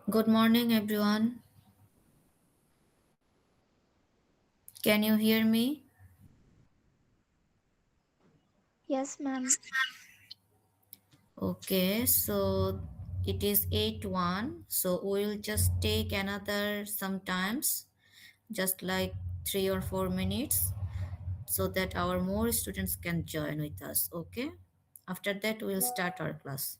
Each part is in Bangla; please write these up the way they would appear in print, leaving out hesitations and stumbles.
Good morning, everyone. Can you hear me? Yes, ma'am. Okay, so it is 8-1. So we'll just take another sometimes, just like 3 or 4 minutes, so that our more students can join with us. Okay. After that, we'll start our class.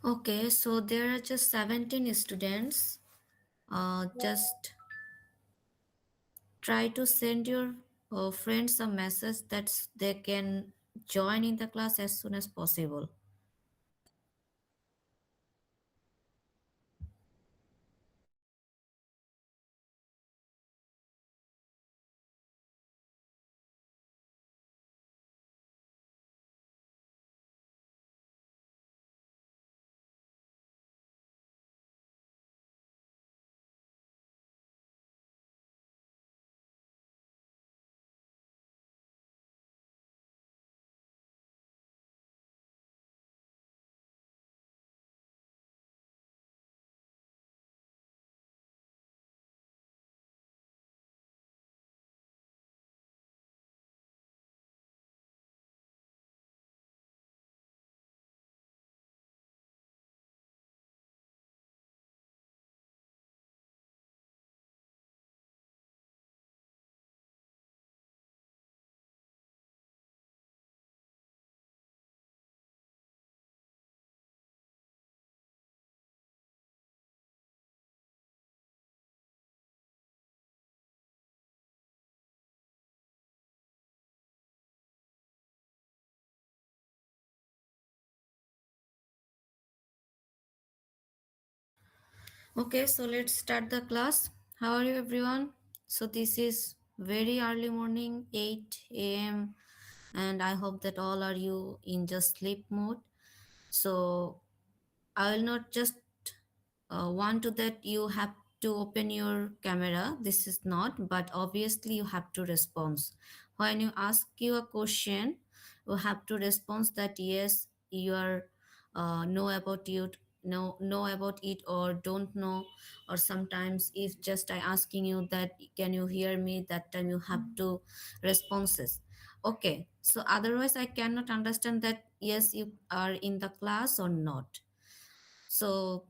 Okay, so there are just 17 students. Just try to send your friends a message that they can join in the class as soon as possible. Okay, so let's start the class. How are you, everyone? So this is very early morning, 8 a.m., and I hope that all are you in just sleep mode. So I will not just want to that you have to open your camera. This is not, but obviously you have to respond. When you ask you a question, you have to respond that yes, you are know about you, know about it or don't know, or sometimes if just I asking you that can you hear me, that time you have to responses. Okay, so otherwise I cannot understand that yes you are in the class or not. So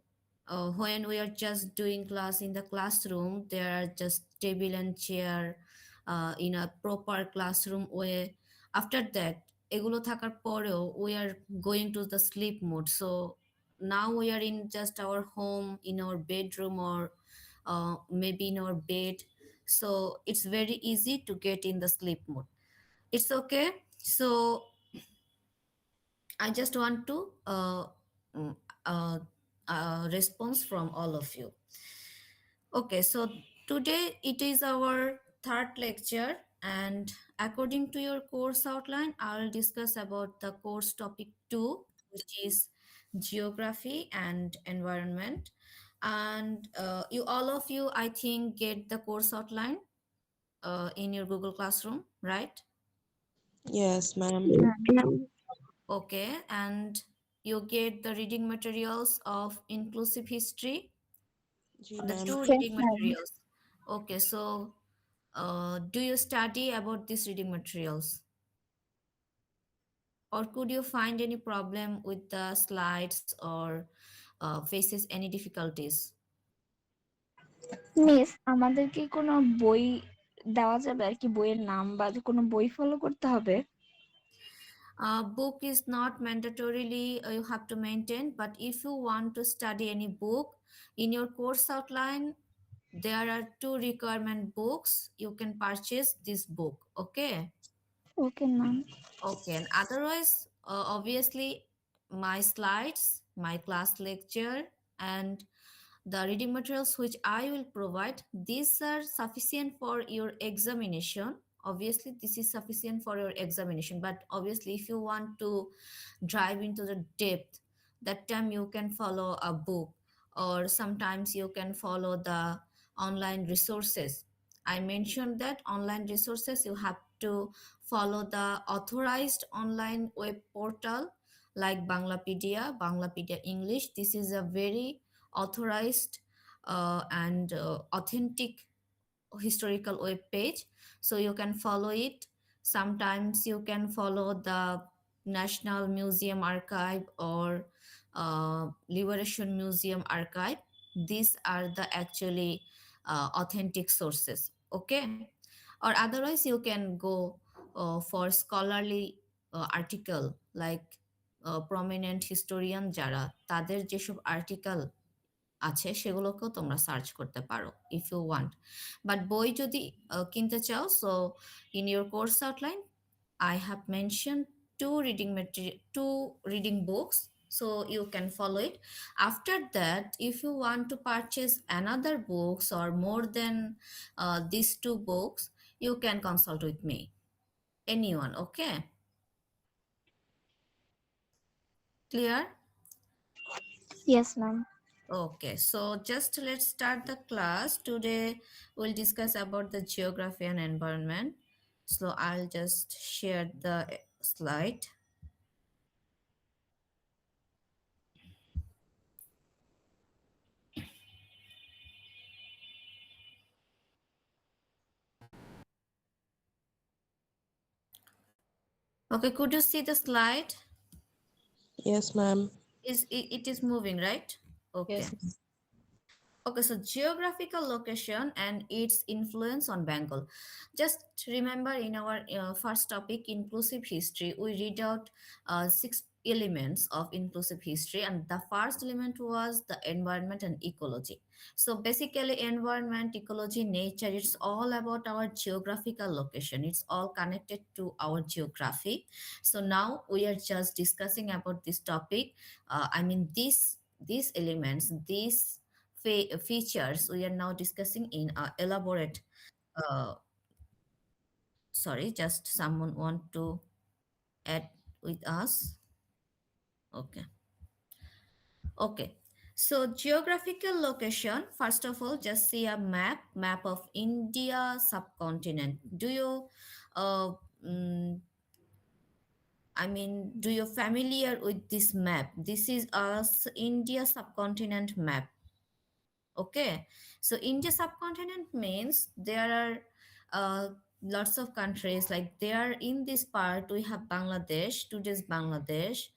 when we are just doing class in the classroom, there are just table and chair in a proper classroom way. After that, এগুলো থাকার পরেও we are going to the sleep mode. So now we are in just our home, in our bedroom, or maybe in our bed. So it's very easy to get in the sleep mode. It's okay. So I just want to mm, uh, response from all of you. Okay, so today it is our third lecture, and according to your course outline, I will discuss about the course topic 2, which is geography and environment. And you all of you, I think, get the course outline in your Google Classroom, right? Yes, ma'am. Yes, ma'am. Okay, and you get the reading materials of inclusive history, G, the ma'am. two Yes, reading ma'am. materials. Okay, so do you study about these reading materials, or could you find any problem with the slides or faces any difficulties? Miss আমাদের কি কোনো বই দেওয়া যাবে আর কি বইয়ের নাম বা কোনো বই ফলো করতে হবে? Book is not mandatorily you have to maintain, but if you want to study any book in your course outline, there are two requirement books. You can purchase this book. Okay. Okay ma'am. Okay, and otherwise, obviously, my slides, my class lecture, and the reading materials which I will provide, these are sufficient for your examination. Obviously, this is sufficient for your examination, but obviously, if you want to drive into the depth, that time you can follow a book, or sometimes you can follow the online resources. I mentioned that online resources you have to follow the authorized online web portal like Banglapedia English. This is a very authorized and authentic historical web page, so you can follow it. Sometimes you can follow the National Museum Archive or Liberation Museum Archive. These are the actually authentic sources. Okay, or otherwise you can go for scholarly article like prominent historian যারা, তাদের যেসব আর্টিকেল আছে সেগুলোকেও তোমরা সার্চ করতে পারো ইফ ইউ ওয়ান্ট। বাট বই যদি কিনতে চাও, so in your course outline I have mentioned two reading material, two reading books, so you can follow it. After that, if you want to purchase another books or more than these two books, you can consult with me. Anyone, okay? Clear? Yes, ma'am. Okay, so just let's start the class. Today we'll discuss about the geography and environment. So I'll just share the slide. Okay, could you see the slide? Yes, ma'am. It is moving, right? Okay. Yes. Okay, so geographical location and its influence on Bengal. Just remember in our first topic, inclusive history, we read out six elements of inclusive history, and the first element was the environment and ecology. So basically, environment, ecology, nature, it's all about our geographical location. It's all connected to our geography. So now we are just discussing about this topic. These elements, these features we are now discussing in elaborate uh, sorry, just someone want to add with us. Okay. Okay, so geographical location, first of all, just see a map of India subcontinent. Do you uh, mm, do you familiar with this map? This is a India subcontinent map. Okay, so India subcontinent means there are lots of countries, like there in this part we have Bangladesh, today's Bangladesh.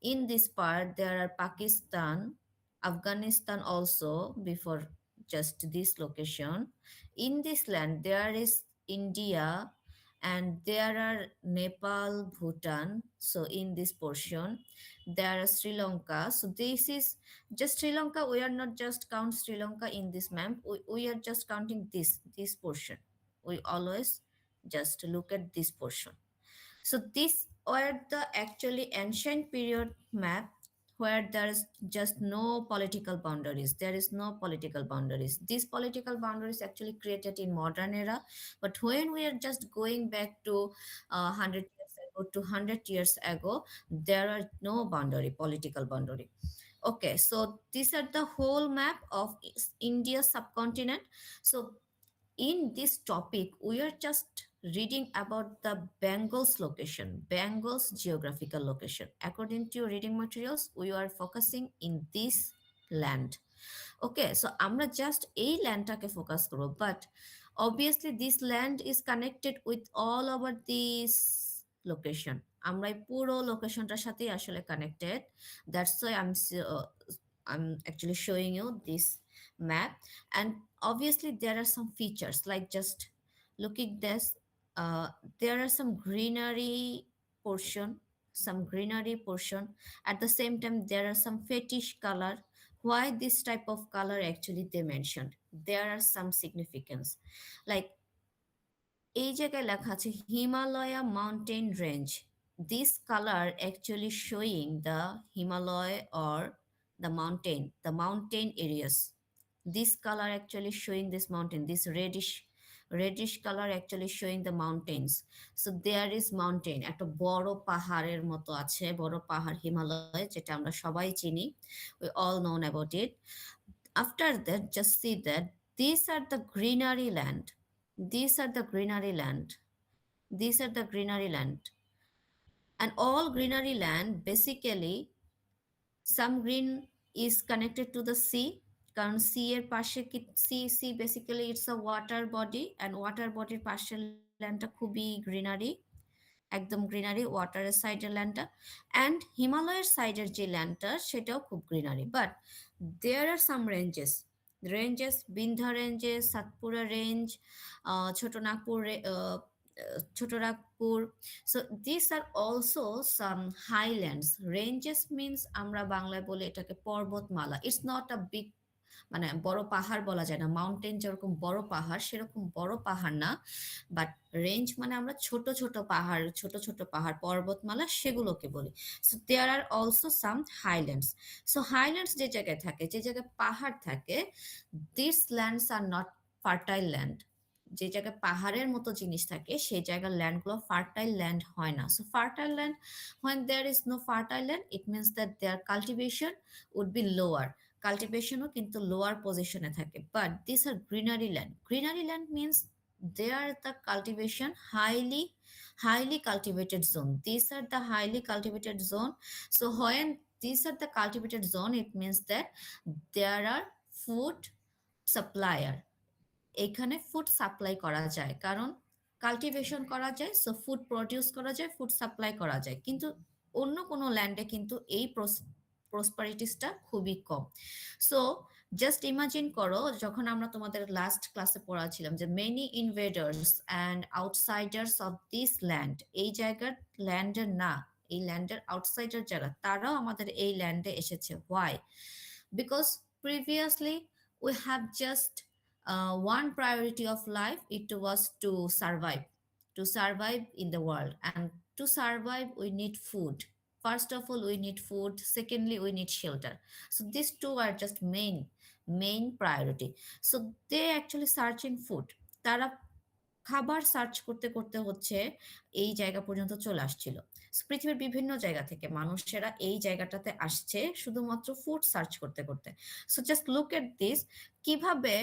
In this part there are Pakistan, Afghanistan also before just this location. In this land there is India, and there are Nepal, Bhutan. So in this portion there are Sri Lanka. So this is just Sri Lanka. We are not just count Sri Lanka in this map. We are just counting this portion. We always just look at this portion. So these were the actually ancient period map where there is just no political boundaries. There is no political boundaries. These political boundaries actually created in modern era. But when we are just going back to 100 years ago, 200 years ago, there are no boundary, political boundary. Okay, so these are the whole map of India subcontinent. So in this topic, we are just reading about the Bengal's location, Bengal's geographical location. According to your reading materials, we are focusing in this land. Okay, so আমরা just এই ল্যান্ডটাকে ফোকাস করব, but obviously this land is connected with all over this location. আমরা এই পুরো লোকেশনটার সাথেই আসলে connected. That's why I'm actually showing you this map. And obviously there are some features, like just looking this, uh, there are some greenery portion. At the same time there are some fetish color. Why this type of color actually they mentioned? There are some significance, like এই জায়গায় লেখা আছে Himalaya mountain range. This color actually showing the Himalaya or the mountain areas. This color actually showing this mountain, this reddish color actually showing the mountains. So there is mountain, একটা বড় পাহাড়ের মতো আছে, বড় পাহাড় হিমালয়, যেটা আমরা সবাই চিনি. We all know about it. After that, just see that these are the greenery land. These are the greenery land. These are the greenery land. And all greenery land basically, some green is connected to the sea. কারণ সি এর পাশে sea basically it's a water body, and water বডির পাশের ল্যান্ডটা খুবই গ্রিনারি, একদম গ্রিনারি ওয়াটারের সাইডের ল্যান্ডটা। অ্যান্ড হিমালয়ের সাইডের যে ল্যান্ডটা সেটাও খুব greenery. But there are some ranges, Vindhya ranges, Satpura range, Chota Nagpur Chotorakpur. So these are also some highlands. Ranges means আমরা বাংলায় বলি এটাকে পর্বতমালা। It's not a big, মানে বড় পাহাড় বলা যায় না, মাউন্টেন যেরকম বড় পাহাড় সেরকম বড় পাহাড় না, বাট রেঞ্জ মানে আমরা ছোট ছোট পাহাড়, ছোট ছোট পাহাড় পর্বতমালা সেগুলোকে বলি। So there are also some highlands. So highlands যে জায়গায় থাকে, যে জায়গায় পাহাড় থাকে, this lands are not fertile land. যে জায়গায় পাহাড়ের মতো জিনিস থাকে সেই জায়গার ল্যান্ডগুলো ফার্টাইল ল্যান্ড হয় না। So fertile land, when there is no fertile land, it means that their cultivation would be lower, কাল্টিভেশনও কিন্তু লোয়ার পজিশনে থাকে। But this are greenery land. Greenery land means they are the cultivation highly cultivated zone. These are the highly cultivated zone. So when these are the cultivated zone, it means that there are food supplier. এখানে ফুড সাপ্লাই করা যায়, কারণ কাল্টিভেশন করা যায়, সো ফুড প্রডিউস করা যায়, ফুড সাপ্লাই করা যায়। কিন্তু অন্য কোনো ল্যান্ডে কিন্তু এই প্রসপারিটিসটা খুবই কম। সো জাস্ট ইমাজিন করো, যখন আমরা তোমাদের লাস্ট ক্লাসে পড়াছিলাম যে many invaders and outsiders of this land, এই জায়গার ল্যান্ডের না, এই ল্যান্ডের আউটসাইডার যারা, তারাও আমাদের এই ল্যান্ডে এসেছে। Why? Because previously we have just one priority of life, it was to survive in the world, and to survive we need food. First of all we need food, secondly we need shelter. So these two are just main priority. So they actually searching food, তারা খাবার সার্চ করতে করতে হচ্ছে এই জায়গা পর্যন্ত চলে আসছিল। পৃথিবীর বিভিন্ন জায়গা থেকে মানুষেরা এই জায়গাটাতে আসছে শুধুমাত্র ফুড সার্চ করতে করতে। So just look at this, কিভাবে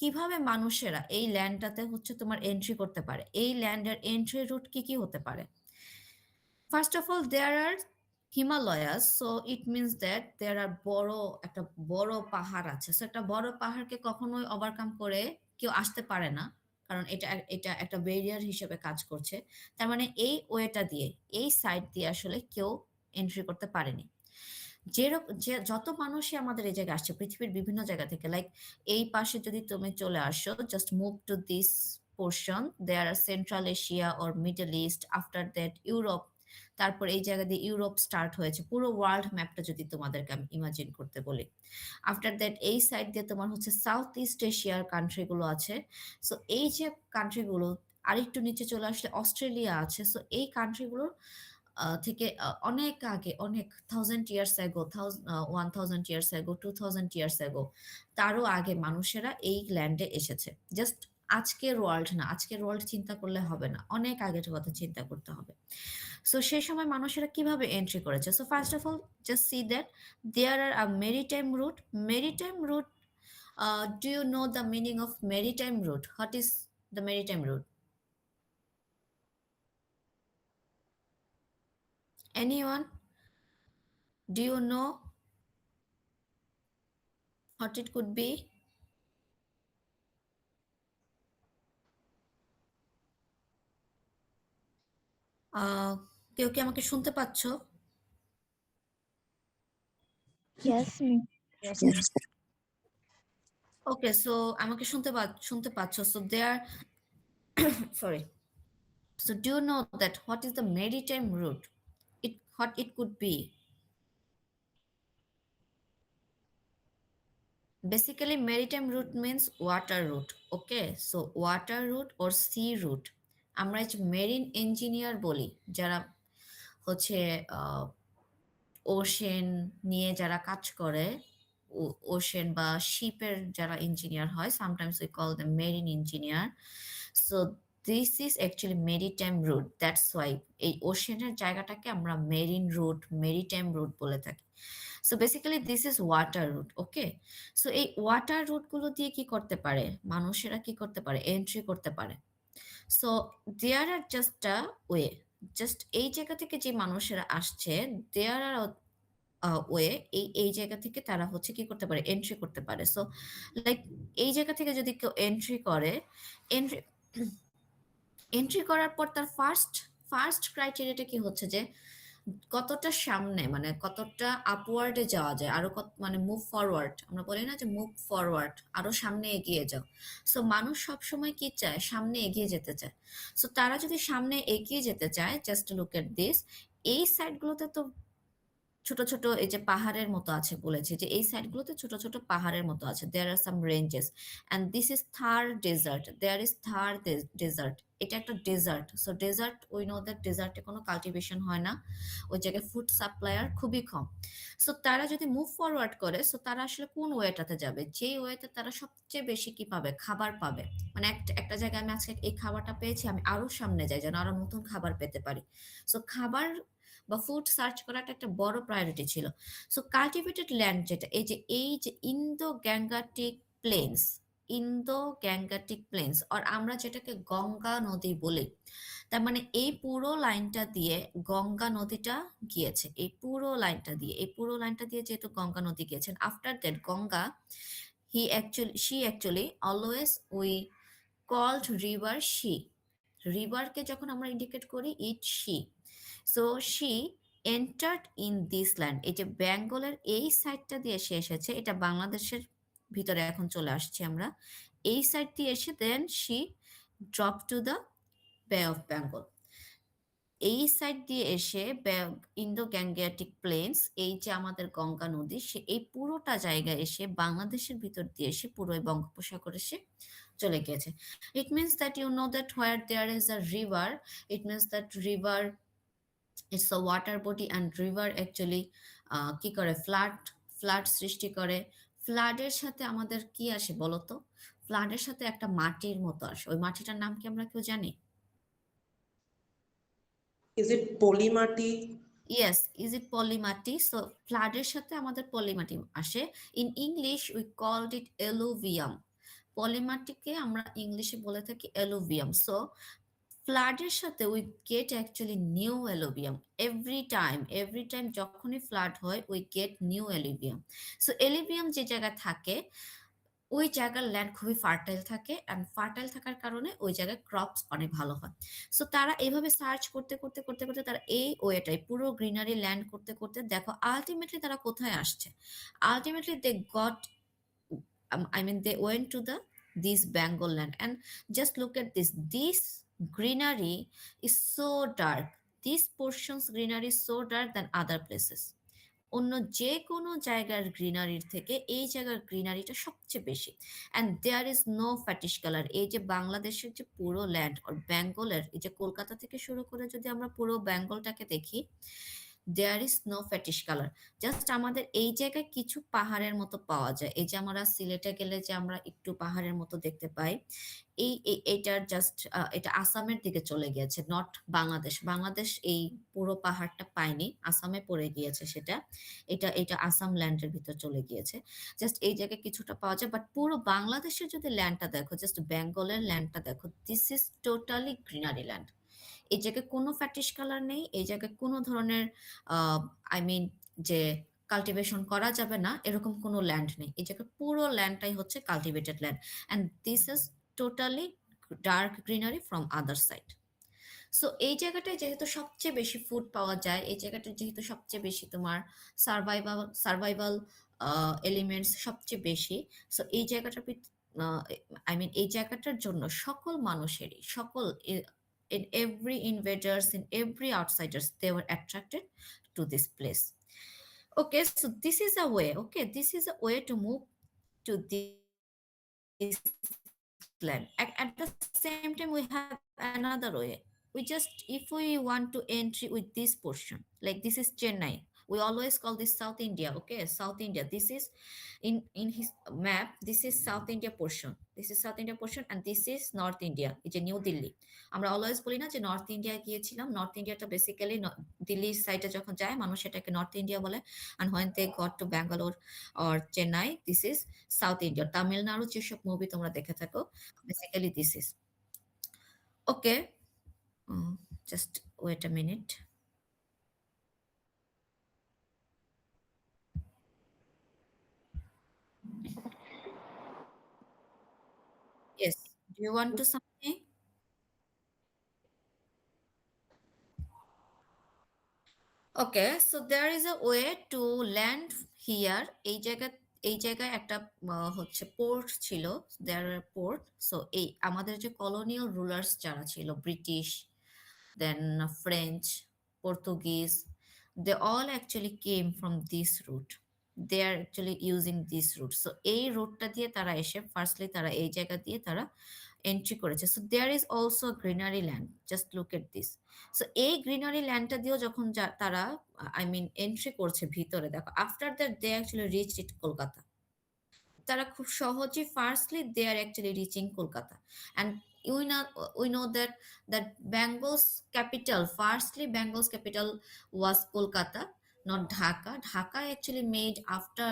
কিভাবে মানুষেরা এই ল্যান্ডটাতে হচ্ছে তোমার এন্ট্রি করতে পারে, এই ল্যান্ডের এন্ট্রি রুট কি কি হতে পারে। First of all there are Himalayas, so it means that there are একটা বড় পাহাড় আছে। সো একটা বড় পাহাড়কে কখনোই ওভারকাম করে কেউ আসতে পারে না, কারণ এটা এটা একটা ব্যারিয়ার হিসেবে কাজ করছে। তার মানে এই ওয়েটা দিয়ে, এই সাইড দিয়ে আসলে কেউ এন্ট্রি করতে পারেনি। যত মানুষই আমাদের এই জায়গায় আসছে পৃথিবীর বিভিন্ন জায়গা থেকে, লাইক এই পাশে যদি তুমি চলে আসো, just move to this portion, there are Central Asia or Middle East, after that Europe, তারপর এই জায়গা দিয়ে ইউরোপ স্টার্ট হয়েছে। পুরো ওয়ার্ল্ড ম্যাপটা যদি তোমাদেরকে আমি ইমাজিন করতে বলি, আফটার দ্যাট এই সাইড দিয়ে তোমার হচ্ছে সাউথ ইস্ট এশিয়ার কান্ট্রিগুলো আছে। সো এই যে কান্ট্রিগুলো, আরেকটু নিচে চলে আসলে অস্ট্রেলিয়া আছে। সো এই কান্ট্রিগুলোর থেকে অনেক আগে, অনেক 1000 years ago, 1000 years ago, 2000 years ago, তারও আগে মানুষেরা এই ল্যান্ডে এসেছে। জাস্ট আজকের ওয়ার্ল্ড না, আজকের ওয়ার্ল্ড চিন্তা করলে হবে না, অনেক আগের কথা চিন্তা করতে হবে। সো সেই সময় মানুষেরা কিভাবে এন্ট্রি করেছে? So first of all just see that there are a maritime route. Maritime route, do you know the meaning of maritime route? What is the maritime route? Anyone? Do you know what it could be? কেউ কি আমাকে শুনতে পাচ্ছ? Yes, miss. Yes. Okay, so আমাকে শুনতে পাচ্ছ। So there sorry. So do you know that what is the maritime route? What it could be? Basically maritime route means water route. Okay, so water route or sea route. আমরা যে মেরিন ইঞ্জিনিয়ার বলি, যারা হচ্ছে ওশেন নিয়ে যারা কাজ করে, ওশেন বা শিপের যারা ইঞ্জিনিয়ার হয়, sometimes we call the marine engineer. So this is actually maritime route, that's why এই ওশেনের জায়গাটাকে আমরা মেরিন রুট, মেরিটাইম রুট বলে থাকি। So basically this is water route. Okay, so এই ওয়াটার রুটগুলো দিয়ে কি করতে পারে মানুষেরা, কি করতে পারে? এন্ট্রি করতে পারে। So there are just a way, just এই জায়গা থেকে যে মানুষেরা আসছে, দেয়ার আর ওয়ে, এই জায়গা থেকে তারা হচ্ছে কি করতে পারে? এন্ট্রি করতে পারে। সো লাইক এই জায়গা থেকে যদি কেউ এন্ট্রি করে, এন্ট্রি এন্ট্রি করার পর তার ফার্স্ট ক্রাইটেরিয়াটা কি হচ্ছে যে কতটা সামনে মানে কতটা আপওয়ার্ডে যাওয়া যায়, আরো কত মানে মুভ ফরওয়ার্ড, আমরা বলি না যে মুভ ফরওয়ার্ড, আরো সামনে এগিয়ে যাও। সো মানুষ সবসময় কি চায়, সামনে এগিয়ে যেতে চায়। সো তারা যদি সামনে এগিয়ে যেতে চায়, জাস্ট লুক এট দিস, এই সাইডগুলোতে তো ছোট ছোট এই যে পাহাড়ের মতো আছে, বলেছি যে এই সাইডগুলোতে ছোট ছোট পাহাড়ের মতো আছে, there are some ranges, and this is Thar desert, there is Thar desert, এটা একটা desert. So desert, we know that ডেজার্টে কোনো কাল্টিভেশন হয় না, ওই জায়গায় ফুড সাপ্লায়ার খুবই কম। সো তারা যদি মুভ ফরওয়ার্ড করে, সো তারা আসলে কোন ওয়েটাতে যাবে, যেই ওয়েতে তারা সবচেয়ে বেশি কি পাবে, খাবার পাবে। মানে একটা একটা জায়গায় আমি আজকে এই খাবারটা পেয়েছি, আমি আরো সামনে যাই যেন আরো নতুন খাবার পেতে পারি। সো খাবার বা ফুড সার্চ করাটা একটা বড় প্রায়োরিটি ছিল। সো কাল্টিভেটেড ল্যান্ড যেটা, এই যে ইন্দো গ্যাঙ্গাটিক প্লেন্স, ইন্দো গ্যাঙ্গাটিক প্লেন্স, আর আমরা যেটাকে গঙ্গা নদী বলি, তার মানে এই পুরো লাইনটা দিয়ে গঙ্গা নদীটা গিয়েছে, এই পুরো লাইনটা দিয়ে, এই পুরো লাইনটা দিয়ে যেহেতু গঙ্গা নদী গিয়েছেন, after that Ganga, she actually always we called river she, রিভারকে যখন আমরা ইন্ডিকেট করি it she, so she entered in this land, এই যে বেঙ্গলের এই সাইডটা দিয়ে সে এসেছে, এটা বাংলাদেশের ভিতরে এখন চলে আসছি আমরা, এই সাইড দিয়ে এসে then she drop to the Bay of Bengal, এই সাইড দিয়ে এসে ইন্দো গ্যাঙ্গেটিক প্লেন্স, এই যে আমাদের গঙ্গা নদী, সে এই পুরোটা জায়গায় এসে বাংলাদেশের ভিতর দিয়ে এসে পুরো এই বঙ্গোপসাগর এসে চলে গিয়েছে। It means that you know that where there is a river, it means that river it's a water body, and river actually কি করে, ফ্লাড সৃষ্টি করে। ফ্লাডের সাথে আমাদের কি আসে বলতো, ফ্লাডের সাথে একটা মাটির মতো আসে, ওই মাটিটার নাম কি আমরা কেউ জানি? Is it polymati? Yes, is it polimati? So ফ্লাডের সাথে আমাদের পলিমাটি আসে। In English we called it alluvium. পলিমাটিকে আমরা ইংলিশে বলে থাকি এলুভিয়াম। সো ফ্লাডের সাথে we get actually new alluvium every time যখনই ফ্লাড হয় we get new alluvium. So alluvium যে জায়গায় থাকে, ওই জায়গার ল্যান্ড খুবই ফার্টাইল থাকে, অ্যান্ড ফার্টাইল থাকার কারণে ওই জায়গায় ক্রপস অনেক ভালো হয়। সো তারা এইভাবে সার্চ করতে করতে করতে করতে তারা এই ওয়েটাই পুরো গ্রিনারি ল্যান্ড করতে করতে দেখো আলটিমেটলি তারা কোথায় আসছে, ultimately they got, I mean they went to the this Bengal land, and just look at this greenery is so dark, this portion's greenery is so dark than other places, অন্য যে কোনো জায়গার গ্রিনারির থেকে এই জায়গার গ্রিনারিটা সবচেয়ে বেশি। And there is no fetish colour, এই যে বাংলাদেশের যে পুরো ল্যান্ড আর বেঙ্গলের এই যে কলকাতা থেকে শুরু করে যদি আমরা পুরো বেঙ্গলটাকে দেখি, there is no fetish colour. Just আমাদের এই জায়গায় কিছু পাহাড়ের মতো পাওয়া যায়, এই যে আমরা সিলেটে গেলে যে আমরা একটু পাহাড়ের মতো দেখতে পাই, এটার জাস্ট এটা আসামের দিকে চলে গিয়েছে, নট বাংলাদেশ। বাংলাদেশ এই পুরো পাহাড়টা পায়নি, আসামে পড়ে গিয়েছে সেটা, এটা আসাম ল্যান্ডের ভিতর চলে গিয়েছে। জাস্ট এই জায়গায় কিছুটা পাওয়া যায়, বাট পুরো বাংলাদেশের যদি ল্যান্ডটা দেখো, জাস্ট বেঙ্গলের ল্যান্ডটা দেখো, this is totally greenery land. এই জায়গায় কোনো ফ্যাটিশ কালার নেই, এই জায়গায় কোনো ধরনের আই মিন যে কাল্টিভেশন করা যাবে না এরকম কোনো ল্যান্ড নেই, এই জায়গায় পুরো ল্যান্ডটাই হচ্ছে cultivated land, and this is totally dark greenery from other side. So এই জায়গাটায় যেহেতু সবচেয়ে বেশি ফুড পাওয়া যায়, এই জায়গাটা যেহেতু সবচেয়ে বেশি তোমার সার্ভাইভাল এলিমেন্টস সবচেয়ে বেশি, সো এই জায়গাটার আই মিন এই জায়গাটার জন্য সকল মানুষেরই, সকল in every invaders, in every outsiders, they were attracted to this place. Okay, so this is a way, okay, this is a way to move to this land. At the same time we have another way, we just, if we want to entry with this portion, like this is Chennai, we always call this South India, okay, South India, this is in his map, this is South India portion, this is South India portion, and this is North India, এই যে নিউ দিল্লি। আমরা অলওয়েজ বলি না যে নর্থ ইন্ডিয়া গিয়েছিলাম, নর্থ ইন্ডিয়াটা বেসিক্যালি দিল্লির সাইডে যখন যায় মানুষ এটাকে নর্থ ইন্ডিয়া বলে, and when they got to Bangalore or Chennai, this is South India, Tamil Nadu যেসব মুভি তোমরা দেখে থাকো, basically this is okay. Just wait a minute. Yes, do you want to something? Okay, so there is a way to land here. এই জায়গায় একটা হচ্ছে পোর্ট ছিল, দেয়ার পোর্ট। সো এই আমাদের যে কলোনিয়াল রুলার্স যারা ছিল, British, then French, Portuguese, they all actually came from this route. They are actually using this route. So এই রুটটা দিয়ে তারা এসে ফার্স্টলি তারা এই জায়গা দিয়ে তারা এন্ট্রি করেছে। So there is also greenery land, just look at this. So এই গ্রিনারি ল্যান্ডটা দিয়েও যখন তারা আই মিন এন্ট্রি করছে ভিতরে, দেখো after that they actually reach it Kolkata. তারা খুব সহজে firstly they are actually reaching Kolkata. And we know that Bengal's capital, firstly Bengal's capital was Kolkata, not Dhaka. Dhaka actually made after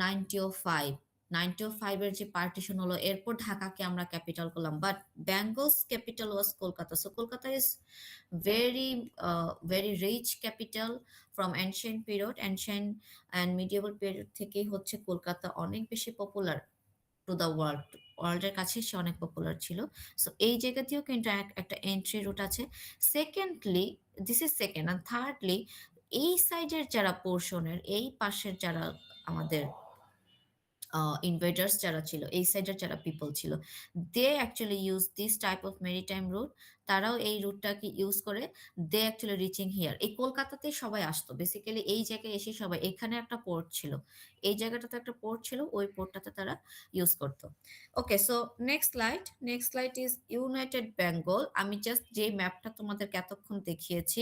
1905, 1905 এর যে পার্টিশন হলো এরপর ঢাকাকে আমরা ক্যাপিটাল করলাম, but Bengal's capital was Kolkata. So Kolkata is very rich capital from ancient period, ancient and medieval period থেকেই হচ্ছে কলকাতা অনেক বেশি পপুলার টু দ্য ওয়ার্ল্ডের কাছে সে অনেক পপুলার ছিল। সো এই জায়গাতেও কিন্তু একটা এন্ট্রি রুট আছে। Secondly, this is second, and thirdly এই সাইডের যারা পোর্শনের এই পাশের যারা আমাদের ইনভেডার্স যারা ছিল, এই সাইডের যারা পিপল ছিল, they actually use this type of maritime route. তারাও এই রুটটাকে ইউজ করে দে অ্যাকচুয়ালি রিচিং হিয়ার। এই কলকাতাতে সবাই আসতো বেসিক্যালি, এই জায়গায় এসে সবাই, এখানে একটা পোর্ট ছিল, এই জায়গাটাতে একটা পোর্ট ছিল, ওই পোর্টটাতে তারা ইউজ করতো। Okay, so next slide is United Bengal. আমি জাস্ট যে ম্যাপটা তোমাদেরকে এতক্ষণ দেখিয়েছি,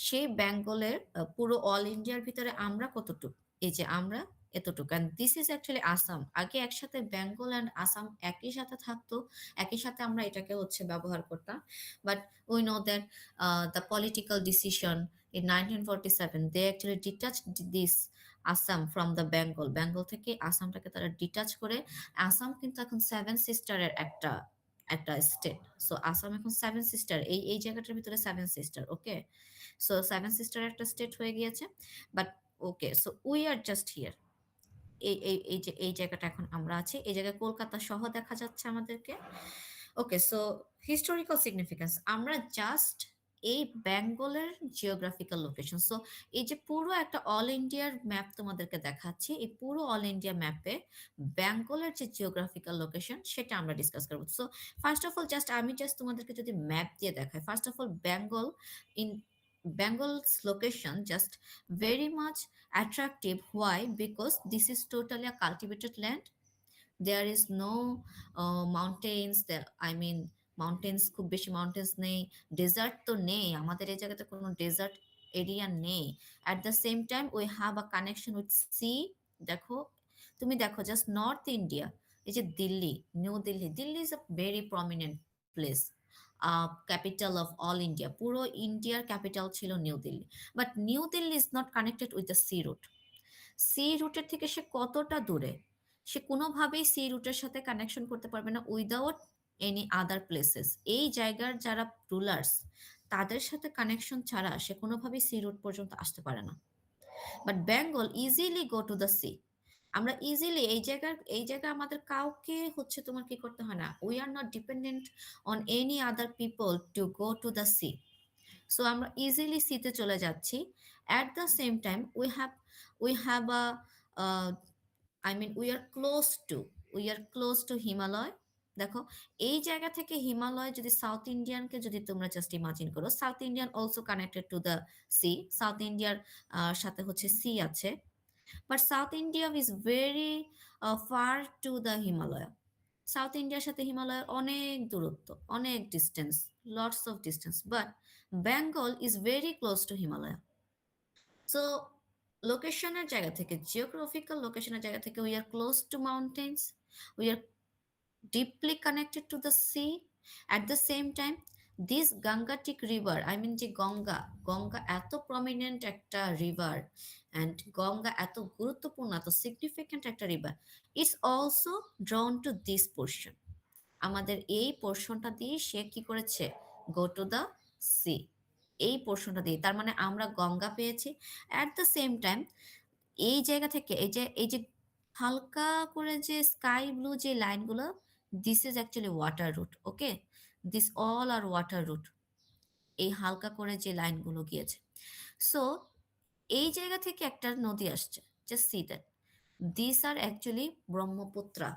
সেই বেঙ্গলের পুরো অল ইন্ডিয়ার ভিতরে আমরা কতটুকু, এই যে আমরা এতটুকু, and this is actually Assam. আগে একসাথে বেঙ্গল অ্যান্ড আসাম একই সাথে থাকতো, একই সাথে আমরা এটাকে হচ্ছে ব্যবহার করতাম। But we know that the political decision in 1947 they actually detach this Assam from the Bengal. Bengal থেকে আসামটাকে তারা ডিটাচ করে, আসাম কিন্তু এখন সেভেন সিস্টারের একটা একটা স্টেট। সো আসাম এখন সেভেন সিস্টার, এই জায়গাটার ভিতরে সেভেন সিস্টার। ওকে, সো সেভেন সিস্টার একটা স্টেট হয়ে গিয়েছে। But okay, so we are just here. এই জায়গাটা এখন আমরা আছি, এই জায়গায় কলকাতা সহ দেখা যাচ্ছে আমাদেরকে। ওকে, সো হিস্টোরিক্যাল সিগনিফিকেন্স, আমরা জাস্ট এই বেঙ্গলের জিওগ্রাফিক্যাল লোকেশন। সো এই যে পুরো একটা অল ইন্ডিয়ার ম্যাপ তোমাদেরকে দেখাচ্ছি, এই পুরো অল ইন্ডিয়া ম্যাপে বেঙ্গলের যে জিওগ্রাফিক্যাল লোকেশন সেটা আমরা ডিসকাস করবো। সো ফার্স্ট অফ অল আমি জাস্ট তোমাদেরকে যদি ম্যাপ দিয়ে দেখাই, first of all in Bengal's location just very much attractive. Why? Because this is totally a cultivated land. There is no mountains there, I mean mountains, খুব বেশি মাউন্টেন্স নেই, ডেজার্ট তো নেই, আমাদের এই জায়গাতে কোনো ডেজার্ট এরিয়া নেই। At the same time we have a connection with sea. দেখো, তুমি দেখো জাস্ট নর্থ ইন্ডিয়া, এই যে Delhi, New Delhi, Delhi is a very prominent place, capital of all India. পুরো ইন্ডিয়ার ক্যাপিটাল ছিল New Delhi, but New Delhi is not connected with the sea route. Sea রুটের থেকে সে কতটা দূরে, সে কোনোভাবেই সি রুটের সাথে কানেকশন করতে পারবে না উইদাউট এনি আদার প্লেসেস। এই জায়গার যারা রুলার্স তাদের সাথে কানেকশন ছাড়া সে কোনোভাবেই সি রুট পর্যন্ত আসতে পারে না। But Bengal easily go to the C. আমরা ইজিলি এই জায়গা আমাদের কাউকে হচ্ছে তোমার কি করতে হয় না, we are not dependent on any other people to go to the sea. So আমরা ইজিলি সিতে চলে যাচ্ছি। At the same time we have a I mean we are close to Himalaya. দেখো, এই জায়গা থেকে হিমালয় যদি সাউথ ইন্ডিয়ানকে যদি তোমরা জাস্ট ইমাজিন করো, south Indian also connected to the sea, south ইন্ডিয়ার সাথে হচ্ছে সি আছে, but south India is very far to the Himalaya. South ইন্ডিয়ার সাথে হিমালয়ের অনেক দূরত্ব, অনেক distance, lots of distance, but Bengal is very close to Himalaya. So লোকেশনের জায়গা থেকে, জিওগ্রাফিক্যাল লোকেশনের জায়গা থেকে, we are close to mountains, we are deeply connected to the sea. At the same time, this Gangatic river, I mean যে গঙ্গা এত প্রমিনেন্ট একটা রিভার, অ্যান্ড গঙ্গা এত গুরুত্বপূর্ণ, এত সিগনিফিক্যান্ট একটা river, it's also ড্রন two this portion. আমাদের এই পোর্শনটা দিয়ে সে কি করেছে, গো টু দ্য সি। এই পোর্শনটা দিয়ে তার মানে আমরা গঙ্গা পেয়েছি। অ্যাট দ্য সেম টাইম এই জায়গা থেকে এই যে হালকা করে যে স্কাই ব্লু যে লাইনগুলো, this is actually water route. Okay, this all are water route, এই হালকা করে যে লাইনগুলো গিয়েছে। সো এই জায়গা থেকে একটা নদী আসছে, just see that this are actually Brahmaputra.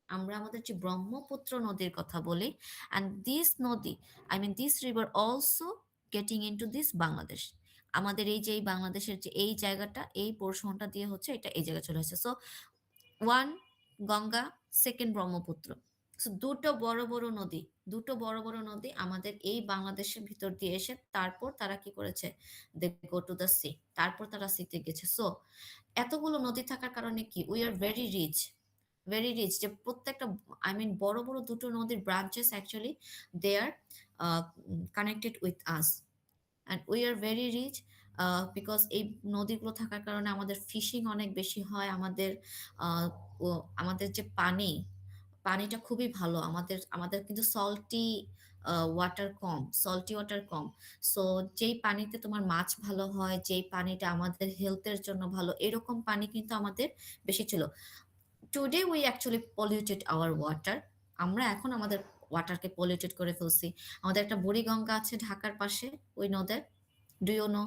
আমরা আমাদের যে ব্রহ্মপুত্র নদীর কথা বলি, অ্যান্ড দিস নদী, I mean this river also getting in to this Bangladesh. আমাদের এই যে এই বাংলাদেশের যে এই জায়গাটা, এই পোর্শনটা দিয়ে হচ্ছে এটা এই জায়গায় চলে আসছে। So one Ganga, second Brahmaputra. So, দুটো বড় বড় নদী আমাদের এই বাংলাদেশের ভিতর দিয়ে এসে তারপর তারা কি করেছে, দে গো টু দ্য সি, তারপর তারা সিতে গেছে। সো এতগুলো নদী থাকার কারণে কি উই আর ভেরি রিচ, যে প্রত্যেকটা, আই মিন বড় বড় দুটো নদীর branches actually they are connected with us, and we are very rich. Because এই নদীগুলো থাকার কারণে আমাদের ফিশিং অনেক বেশি হয়, আমাদের আহ, আমাদের যে পানিটা খুবই ভালো, আমাদের আমাদের কিন্তু সল্টি ওয়াটার কম। সো যেই পানিতে তোমার মাছ ভালো হয়, যেই পানিটা আমাদের হেলথের জন্য ভালো, এরকম পানি কিন্তু আমাদের বেশি ছিল। Today we actually polluted hour water. আমরা এখন আমাদের ওয়াটারকে পলিউটেড করে ফেলছি। আমাদের একটা বুড়িগঙ্গা আছে ঢাকার পাশে, ওই নদের, ডু ইউ নো,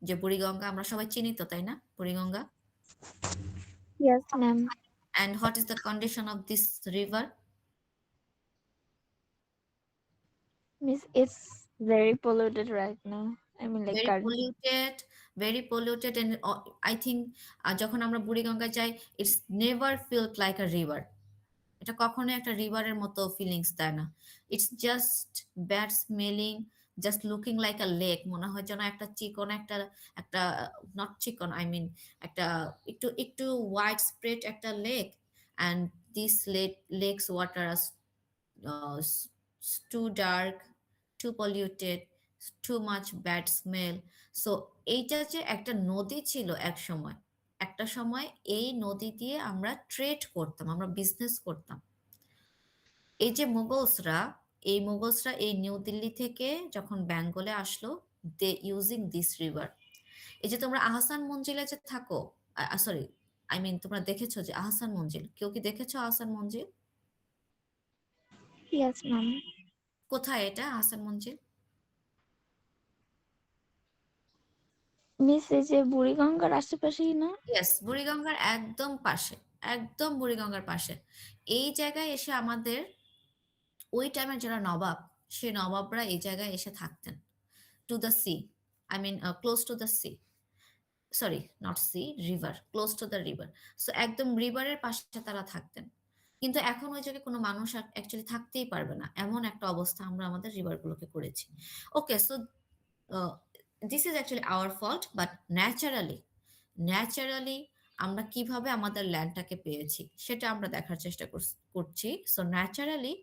যে বুড়িগঙ্গা আমরা সবাই চিনি তো, তাই না, বুড়িগঙ্গা? Yes, ma'am. অ্যান্ড হোয়াট ইজ দ্য কন্ডিশন অফ দিস রিভার? Miss, it's very polluted right now. I mean, like very currently. Polluted, very polluted, and I think যখন আমরা বুড়িগঙ্গায় যাই, it's never feeled like a river. এটা কখনোই একটা রিভারের মতো ফিলিংস দেয় না। It's just bad smelling, just looking like a lake. মনে হয় যেন একটা চিকন একটা একটা নট চিকন, আই মিন একটা একটু একটু ওয়াইড স্প্রেড একটা lake, and this lakes water are too dark, too polluted, too much bad smell. So এইটা যে একটা নদী ছিল এক সময়, একটা সময় এই নদী দিয়ে আমরা ট্রেড করতাম, আমরা বিজনেস করতাম। এই যে মুঘলসরা এই নিউ দিল্লি থেকে যখন বেঙ্গলে আসলো, দে ইউজিং দিস রিভার। এই যে তোমরা আহসান মঞ্জিলে যে থাকো, সরি, আই মিন তোমরা দেখেছো যে আহসান মঞ্জিল, কেউ কি দেখেছো আহসান মঞ্জিল? Yes, ma'am. কোথায় এটা আহসান মঞ্জিল? মিস, এই যে বুড়িগঙ্গার আশেপাশেই না? ইয়েস, বুড়িগঙ্গার একদম পাশে, একদম বুড়িগঙ্গার পাশে। এই জায়গায় এসে আমাদের ওই টাইমের যারা নবাব, সেই নবাবরা এই জায়গায় এসে থাকতেন, to the sea, I mean close to the sea, sorry not sea, river, close to the river. So একদম রিভারের পাশে তারা থাকতেন। কিন্তু এখন ওই জায়গায় কোনো মানুষ অ্যাকচুয়ালি থাকতেই পারবে না, এমন একটা অবস্থা আমরা আমাদের রিভারগুলোকে করেছি। Okay, so this is actually our fault, but naturally আমরা কিভাবে আমাদের ল্যান্ডটাকে পেয়েছি সেটা আমরা দেখার চেষ্টা করছি। সো ন্যাচারালি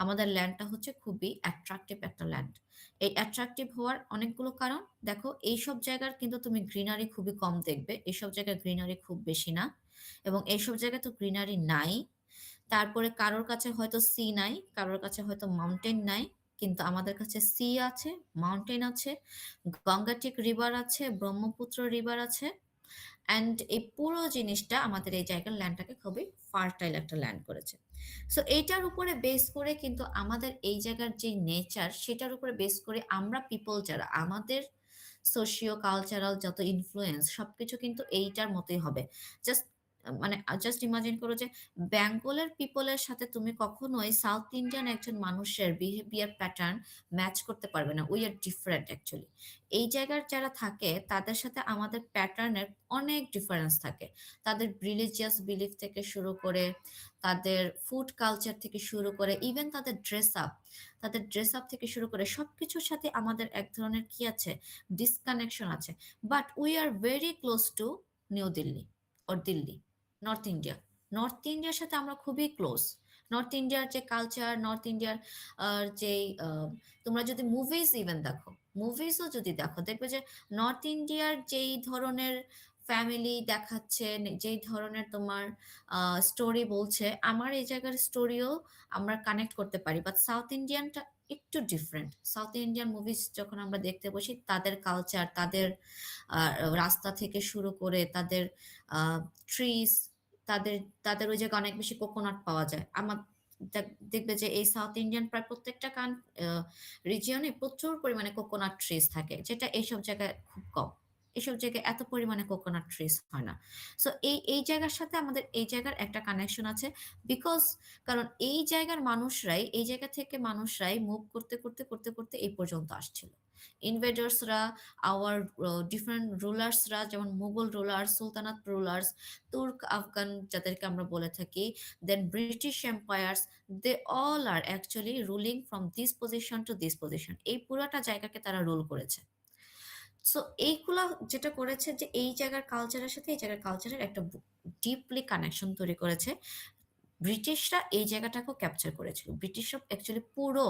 আমাদের ল্যান্ডটা হচ্ছে খুবই অ্যাট্রাকটিভ একটা ল্যান্ড। এই অ্যাট্রাকটিভ হওয়ার অনেকগুলো কারণ, দেখো এইসব জায়গার কিন্তু তুমি গ্রিনারি খুবই কম দেখবে, এইসব জায়গায় গ্রিনারি খুব বেশি না, এবং এইসব জায়গায় তো গ্রিনারি নাই। তারপরে কারোর কাছে হয়তো সি নাই, কারোর কাছে হয়তো মাউন্টেন নাই, কিন্তু আমাদের কাছে সি আছে, মাউন্টেন আছে, গঙ্গাটিক রিভার আছে, ব্রহ্মপুত্র রিভার আছে, অ্যান্ড এই পুরো জিনিসটা আমাদের এই জায়গার ল্যান্ডটাকে খুবই ফার্টাইল একটা ল্যান্ড করেছে। সো এইটার উপরে বেস করে কিন্তু আমাদের এই জায়গার যে নেচার, সেটার উপরে বেস করে আমরা পিপল যারা, আমাদের সোশিও কালচারাল যত ইনফ্লুয়েন্স সবকিছু কিন্তু এইটার মতোই হবে। জাস্ট মানে জাস্ট ইমাজিন করো যে বেঙ্গলের পিপলের সাথে তুমি কখনোই সাউথ ইন্ডিয়ান একজন মানুষের বিহেভিয়ার প্যাটার্ন ম্যাচ করতে পারবে না। We R different actually. এই জায়গার যারা থাকে তাদের সাথে আমাদের প্যাটার্নের অনেক ডিফারেন্স থাকে। তাদের রিলিজিয়াস বিলিফ থেকে শুরু করে, তাদের ফুড কালচার থেকে শুরু করে, ইভেন তাদের ড্রেস আপ থেকে শুরু করে সবকিছুর সাথে আমাদের এক ধরনের কি আছে, ডিসকানেকশন আছে। But we are very close two new Delhi or Delhi, north India. North ইন্ডিয়ার সাথে আমরা খুবই ক্লোজ। নর্থ ইন্ডিয়ার যে কালচার, নর্থ ইন্ডিয়ার যেই তোমরা যদি মুভিজও যদি দেখো, দেখবে যে নর্থ ইন্ডিয়ার যেই ধরনের ফ্যামিলি দেখাচ্ছে, যেই ধরনের তোমার স্টোরি বলছে, আমার এই জায়গার স্টোরিও আমরা কানেক্ট করতে পারি। বাট সাউথ ইন্ডিয়ানটা একটু ডিফারেন্ট। সাউথ ইন্ডিয়ান মুভিজ যখন আমরা দেখতে বসি, তাদের কালচার, তাদের আহ, রাস্তা থেকে শুরু করে তাদের ট্রিজ, তাদের তাদের ওই জায়গায় অনেক বেশি কোকোনাট পাওয়া যায়। আমার দেখবে যে এই সাউথ ইন্ডিয়ান প্রায় প্রত্যেকটা রিজিয়নে প্রচুর পরিমাণে কোকোনাট ট্রিজ থাকে, যেটা এইসব জায়গায় খুব কম। এসব জায়গায় এত পরিমাণে কোকোনাট ট্রিজ হয় না। সো এই জায়গার সাথে আমাদের এই জায়গার একটা কানেকশন আছে, বিকজ কারণ এই জায়গার মানুষরাই, এই জায়গা থেকে মানুষরাই মুভ করতে করতে করতে করতে এই পর্যন্ত আসছিল। ইনভেডার্সরা, আওয়ার ডিফারেন্ট রুলার্সরা, যেমন Mughal rulers, sultanate rulers, Turk Afghan যাদেরকে আমরা বলে থাকি, then British empires, they all are actually ruling from this position to this position. এই পুরোটা জায়গাকে তারা রুল করেছে। সো এইগুলা যেটা করেছে যে এই জায়গার কালচারের সাথে এই জায়গার কালচারের একটা ডিপলি কানেকশন তৈরি করেছে। ব্রিটিশরা এই জায়গাটাকেও ক্যাপচার করেছিল। ব্রিটিশরা অ্যাকচুয়ালি পুরো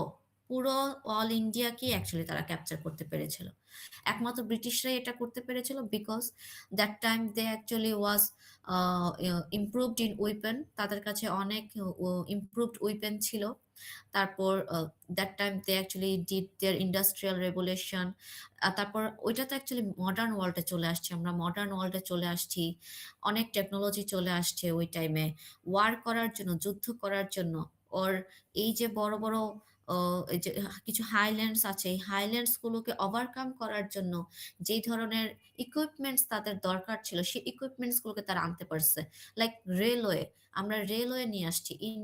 পুরো অল ইন্ডিয়াকে অ্যাকচুয়ালি তারা ক্যাপচার করতে পেরেছিল। একমাত্র ব্রিটিশরাই এটা করতে পেরেছিল, because that time they actually was improved in weapon. তাদের কাছে অনেক ইমপ্রুভড ওয়েপেন ছিল। তারপর that time they actually did their industrial revolution. তারপর ওইটা তো অ্যাকচুয়ালি মডার্ন ওয়ার্ল্ডে চলে আসছে, আমরা মডার্ন ওয়ার্ল্ডে চলে আসছি, অনেক টেকনোলজি চলে আসছে ওই টাইমে ওয়ার করার জন্য, যুদ্ধ করার জন্য। ওর এই যে বড় বড় এই যে কিছু হাইল্যান্ডস আছে, এই হাইল্যান্ডস গুলোকে ওভারকাম করার জন্য যেই ধরনের ইকুইপমেন্টস তাদের দরকার ছিল, সেই ইকুইপমেন্টস গুলোকে তারা আনতে পারছে। লাইক রেলওয়ে, আমরা রেলওয়ে নিয়ে আসছি। ইন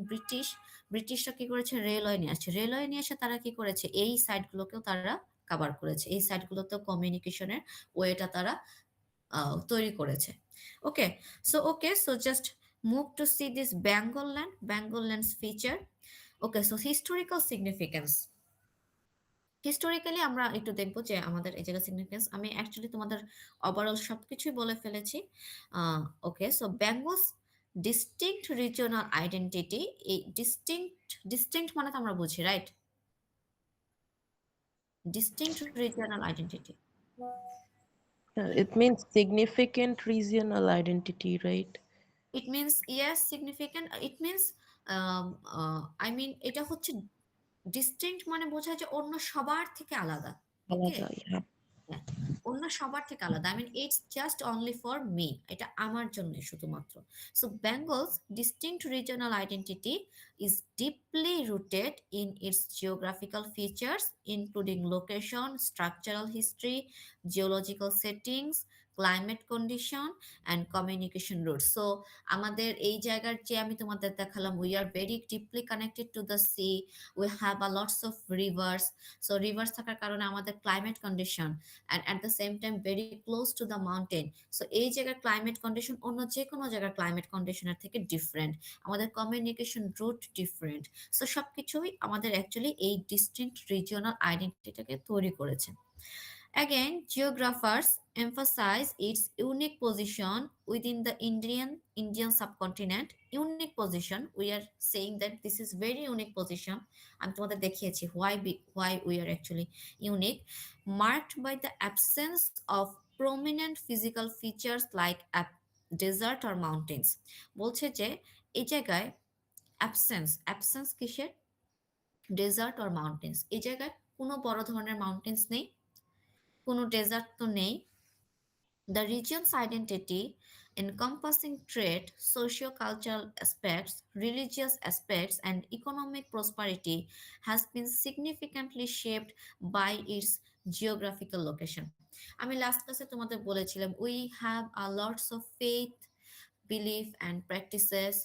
ব্রিটিশরা কি করেছে, রেলওয়ে নিয়ে আসছে। রেলওয়ে নিয়ে এসে তারা কি করেছে, এই সাইটগুলোকেও তারা কাভার করেছে। এই সাইটগুলোতেও কমিউনিকেশনের ওয়েটা তারা তৈরি করেছে। Okay, so just move to see this Bengal land, Bengal lands feature. Okay, so historical significance. Historically আমরা একটু দেখবো যে আমাদের এই জায়গার সিগনিফিকেন্স। আমি অ্যাকচুয়ালি তোমাদের ওভারঅল সবকিছুই বলে ফেলেছি। Okay, so Bengal's distinct regional identity. এই ডিস্টিংক্ট মানে তো আমরা বুঝি, right? Distinct regional identity. It means significant regional identity, right? It means yes significant, it means I mean এটা হচ্ছে ডিস্টিংক্ট মানে বোঝায় যে অন্য সবার থেকে আলাদা। ওকে, আলাদা, yeah. হ্যাঁ, অন্য সবার থেকে আলাদা। I mean it's just only for me, এটা আমার জন্য শুধুমাত্র। So Bengal's distinct regional identity is deeply rooted in its geographical features, including location, structural history, geological settings, climate condition and communication route. So আমাদের এই জায়গার যে আমি তোমাদের দেখালাম, we are very deeply connected to the sea, we have a lots of rivers. So rivers থাকার কারণে আমাদের climate condition, and at the same time very close to the mountain. So এই জায়গার ক্লাইমেট কন্ডিশন অন্য যে কোনো জায়গার ক্লাইমেট কন্ডিশনের থেকে ডিফারেন্ট, আমাদের কমিউনিকেশন রুট ডিফারেন্ট। সো সবকিছুই আমাদের অ্যাকচুয়ালি এই ডিস্টিংক্ট রিজিওনাল আইডেন্টিটিটাকে তৈরি করেছে। Again, geographers emphasize its unique position within the Indian subcontinent. Unique position, we are saying that this is very unique position. আমি তোমাদের দেখিয়েছি why we are actually unique, marked by the absence of prominent physical features like a desert or mountains. বলছে যে এই জায়গায় absence কিসের, ডেজার্ট or mountains, এই জায়গায় কোনো বড় ধরনের মাউন্টেন্স নেই, কোনো ডেজার্ট তো নেই। The region's identity, encompassing trade, socio-cultural aspects, religious aspects, and economic prosperity, has been significantly shaped by its geographical location. আমি লাস্ট ক্লাসে তোমাদের বলেছিলাম, we have a lots of faith, belief, and practices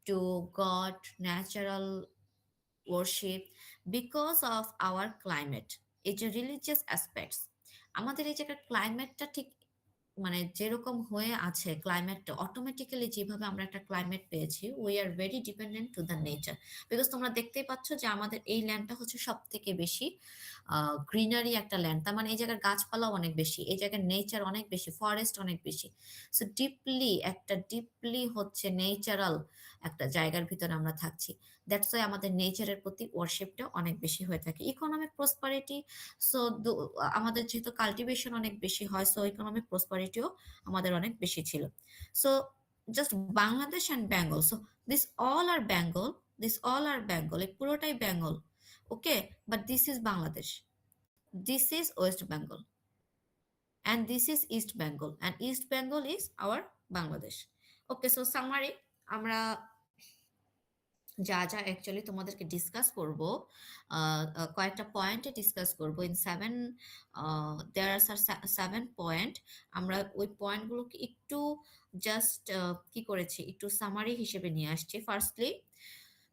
to God, natural worship, because of our climate. এই যে রিলিজিয়াস অ্যাসপেক্টস, আমাদের এই জায়গার ক্লাইমেটটা ঠিক মানে যেরকম হয়ে আছে, ক্লাইমেটটা অটোমেটিক্যালি যেভাবে আমরা একটা ক্লাইমেট পেয়েছি, we are very dependent to the nature. Because তোমরা দেখতেই পাচ্ছ যে আমাদের এই ল্যান্ডটা হচ্ছে সব থেকে বেশি গ্রিনারি একটা ল্যান্ড। তার মানে এই জায়গার গাছপালাও অনেক বেশি, এই জায়গার নেচার অনেক বেশি, ফরেস্ট অনেক বেশি। সো ডিপলি হচ্ছে নেচারাল একটা জায়গার ভিতরে আমরা থাকছি। দ্যাটস ওয়াই আমাদের নেচারের প্রতি ওয়ারশিপটা অনেক বেশি হয়ে থাকে। ইকোনমিক প্রসপারিটি, সো আমাদের যেহেতু কাল্টিভেশন অনেক বেশি হয়, সো ইকোনমিক প্রসপারিটিও আমাদের অনেক বেশি ছিল। So just Bangladesh and Bengal, so this all are Bengal, এই পুরোটাই Bengal. Okay, but this is Bangladesh, this is West Bengal, and this is East Bengal, and East Bengal is our Bangladesh. Okay, so summary, আমরা যা যা অ্যাকচুয়ালি তোমাদেরকে ডিসকাস করব, কয়েকটা পয়েন্টে ডিসকাস করব in seven, there are 7 point. আমরা ওই পয়েন্টগুলোকে একটু জাস্ট কি করেছি, একটু সামারি হিসেবে নিয়ে আসছি। Firstly,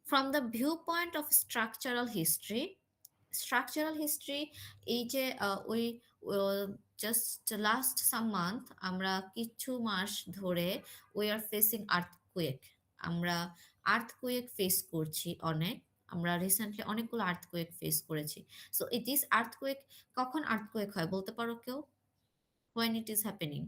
from the view point of structural history, structural history, এই যে ওই জাস্ট লাস্ট সাম মান্থ, আমরা কিছু মাস ধরে উই আর ফেসিং আর্থকুয়েক, আমরা আর্থকুয়েক ফেস করছি অনেক। আমরা রিসেন্টলি অনেকগুলো আর্থকুয়েক ফেস করেছি। সো দিস আর্থকুয়েক, কখন আর্থকুয়েক হয় বলতে পারো কেউ? When it is happening?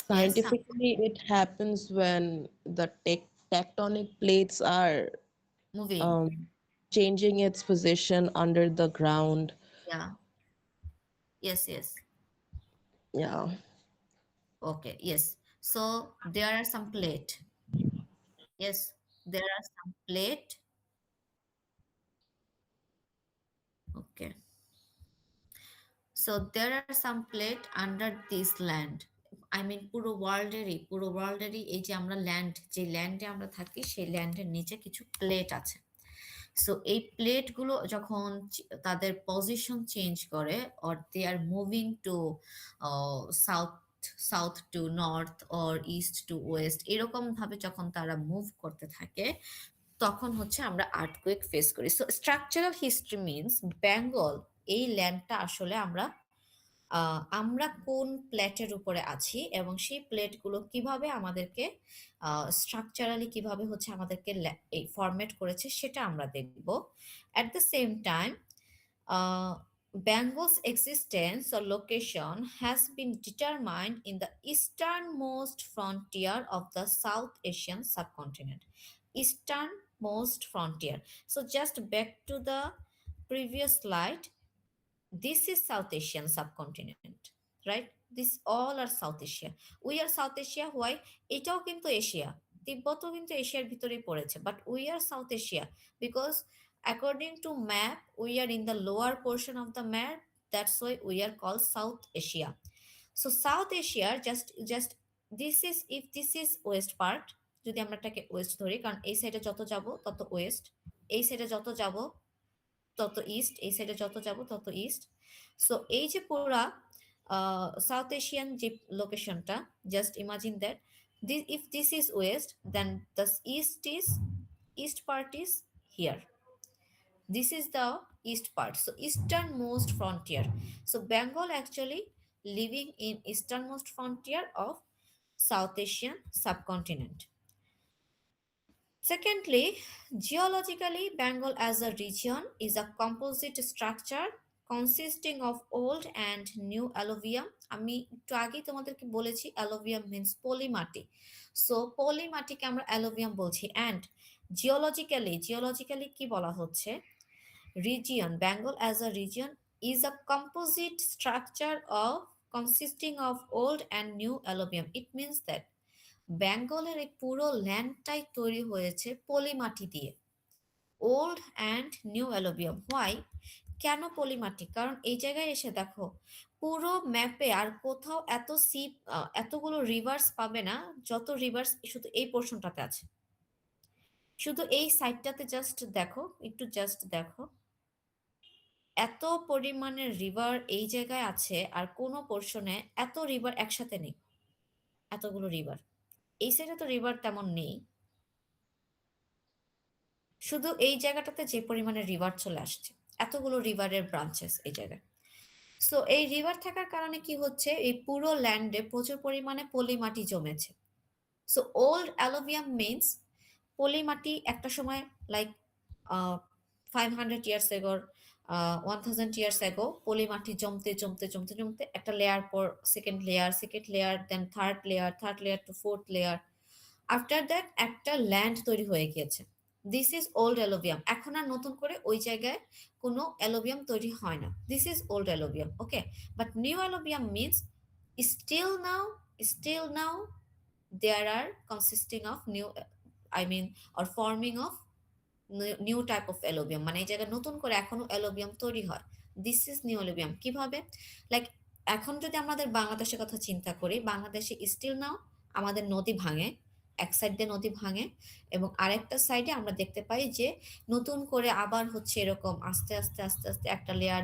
Yes, Scientifically, it happens when the tectonic plates are moving. um, changing its position under the ground. Yeah, yes, yes. Yeah. Okay, yes. So there are some plate. Yes, there are some plate. Okay. So there are some plate under this land. I mean পুরো ওয়ার্ল্ডেরই এই যে আমরা ল্যান্ড, যে ল্যান্ডে আমরা থাকি সেই ল্যান্ডের নিচে কিছু প্লেট আছে। সো এই প্লেটগুলো যখন তাদের পজিশন চেঞ্জ করে, or they are moving to south, south to north or east to west, এরকম ভাবে যখন তারা মুভ করতে থাকে, তখন হচ্ছে আমরা আর্থকুয়েক ফেস করি। So structural history means Bengal, এই ল্যান্ডটা আসলে আমরা কোন প্লেটের উপরে আছি এবং সেই প্লেটগুলো কিভাবে আমাদেরকে স্ট্রাকচারালি কিভাবে হচ্ছে আমাদেরকে এই ফরম্যাট করেছে সেটা আমরা দেখব। At the same time, Bengal's existence or location has been determined in the easternmost frontier of the South Asian subcontinent. Easternmost frontier. So just back to the previous slide, this is South Asian subcontinent, right? This all are South Asia. We are South Asia. Why? এটাও কিন্তু এশিয়া, তিব্বতও কিন্তু এশিয়ার ভিতরেই পড়েছে, but we are south Asia because according to map we are in the lower portion of the map, that's why we are called South Asia. So South Asia, just this is, if this is west part, যদি আমরা এটাকে ওয়েস্ট ধরি, কারণ এই সাইডে যত যাব তত ওয়েস্ট, এই সাইডে যত যাব তত ইস্ট, এই সাইডে যত যাব তত ইস্ট। সো এই যে পুরা সাউথ এশিয়ান যে লোকেশনটা, just imagine that if this is west, then the east part is here. This is the east part, so easternmost frontier. So Bengal actually living in easternmost frontier of South Asian subcontinent. Secondly, geologically, Bengal as a region is a composite structure consisting of old and new alluvium. আমি একটু আগেই তোমাদেরকে বলেছি alluvium means পলিমাটি। সো পলিমাটিকে আমরা alluvium বলছি। অ্যান্ড জিওলজিক্যালি কি বলা হচ্ছে? Region, Bengal as a region is a composite structure of consisting of old and new alluvium. It means that বেঙ্গলের এই পুরো ল্যান্ডটাই তৈরি হয়েছে পলিমাটি দিয়ে, ওল্ড অ্যান্ড নিউ অ্যালুভিয়াম। হোয়াই? কেন পলিমাটি? কারণ এই জায়গায় এসে দেখো, পুরো ম্যাপে আর কোথাও এতগুলো রিভার্স পাবে না যত রিভার্স শুধু এই পোর্শনটাতে আছে। শুধু এই সাইডটাতে জাস্ট দেখো, একটু জাস্ট দেখো, এত পরিমাণের রিভার এই জায়গায় আছে আর কোনো পোর্শনে এত রিভার একসাথে নেই। এতগুলো রিভার এই সাইডে তো রিভার তেমন নেই, শুধু এই জায়গাটাতে যে পরিমাণে রিভার চলে আসছে, এতগুলো রিভারের ব্রাঞ্চেস এই জায়গায়। সো এই রিভার থাকার কারণে কি হচ্ছে, এই পুরো ল্যান্ডে প্রচুর পরিমাণে পলি মাটি জমেছে। সো ওল্ড অ্যালুভিয়াম মিনস পলি মাটি একটা সময় লাইক 500 ইয়ার্স এগোর, 1000 ইয়ার্স এগো পলি মাটি জমতে জমতে জমতে জমতে একটা লেয়ার পর second layer then third layer to fourth layer, after that একটা ল্যান্ড তৈরি হয়ে গিয়েছে। This is old alluvium. এখন আর নতুন করে ওই জায়গায় কোনো অ্যালুভিয়াম তৈরি হয় না। This is old alluvium, okay. But new alluvium means still now there are consisting of new, I mean, or forming of new type of alluvium, মানে এই জায়গায় নতুন করে এখনো অ্যালুভিয়াম তৈরি হয়। This is new alluvium. কিভাবে? লাইক এখন যদি আমাদের বাংলাদেশের কথা চিন্তা করি, বাংলাদেশে স্টিল নাও আমাদের নদী ভাঙে, এক সাইড দিয়ে নদী ভাঙে এবং আরেকটা সাইডে আমরা দেখতে পাই যে নতুন করে আবার হচ্ছে এরকম আস্তে আস্তে আস্তে আস্তে একটা layer,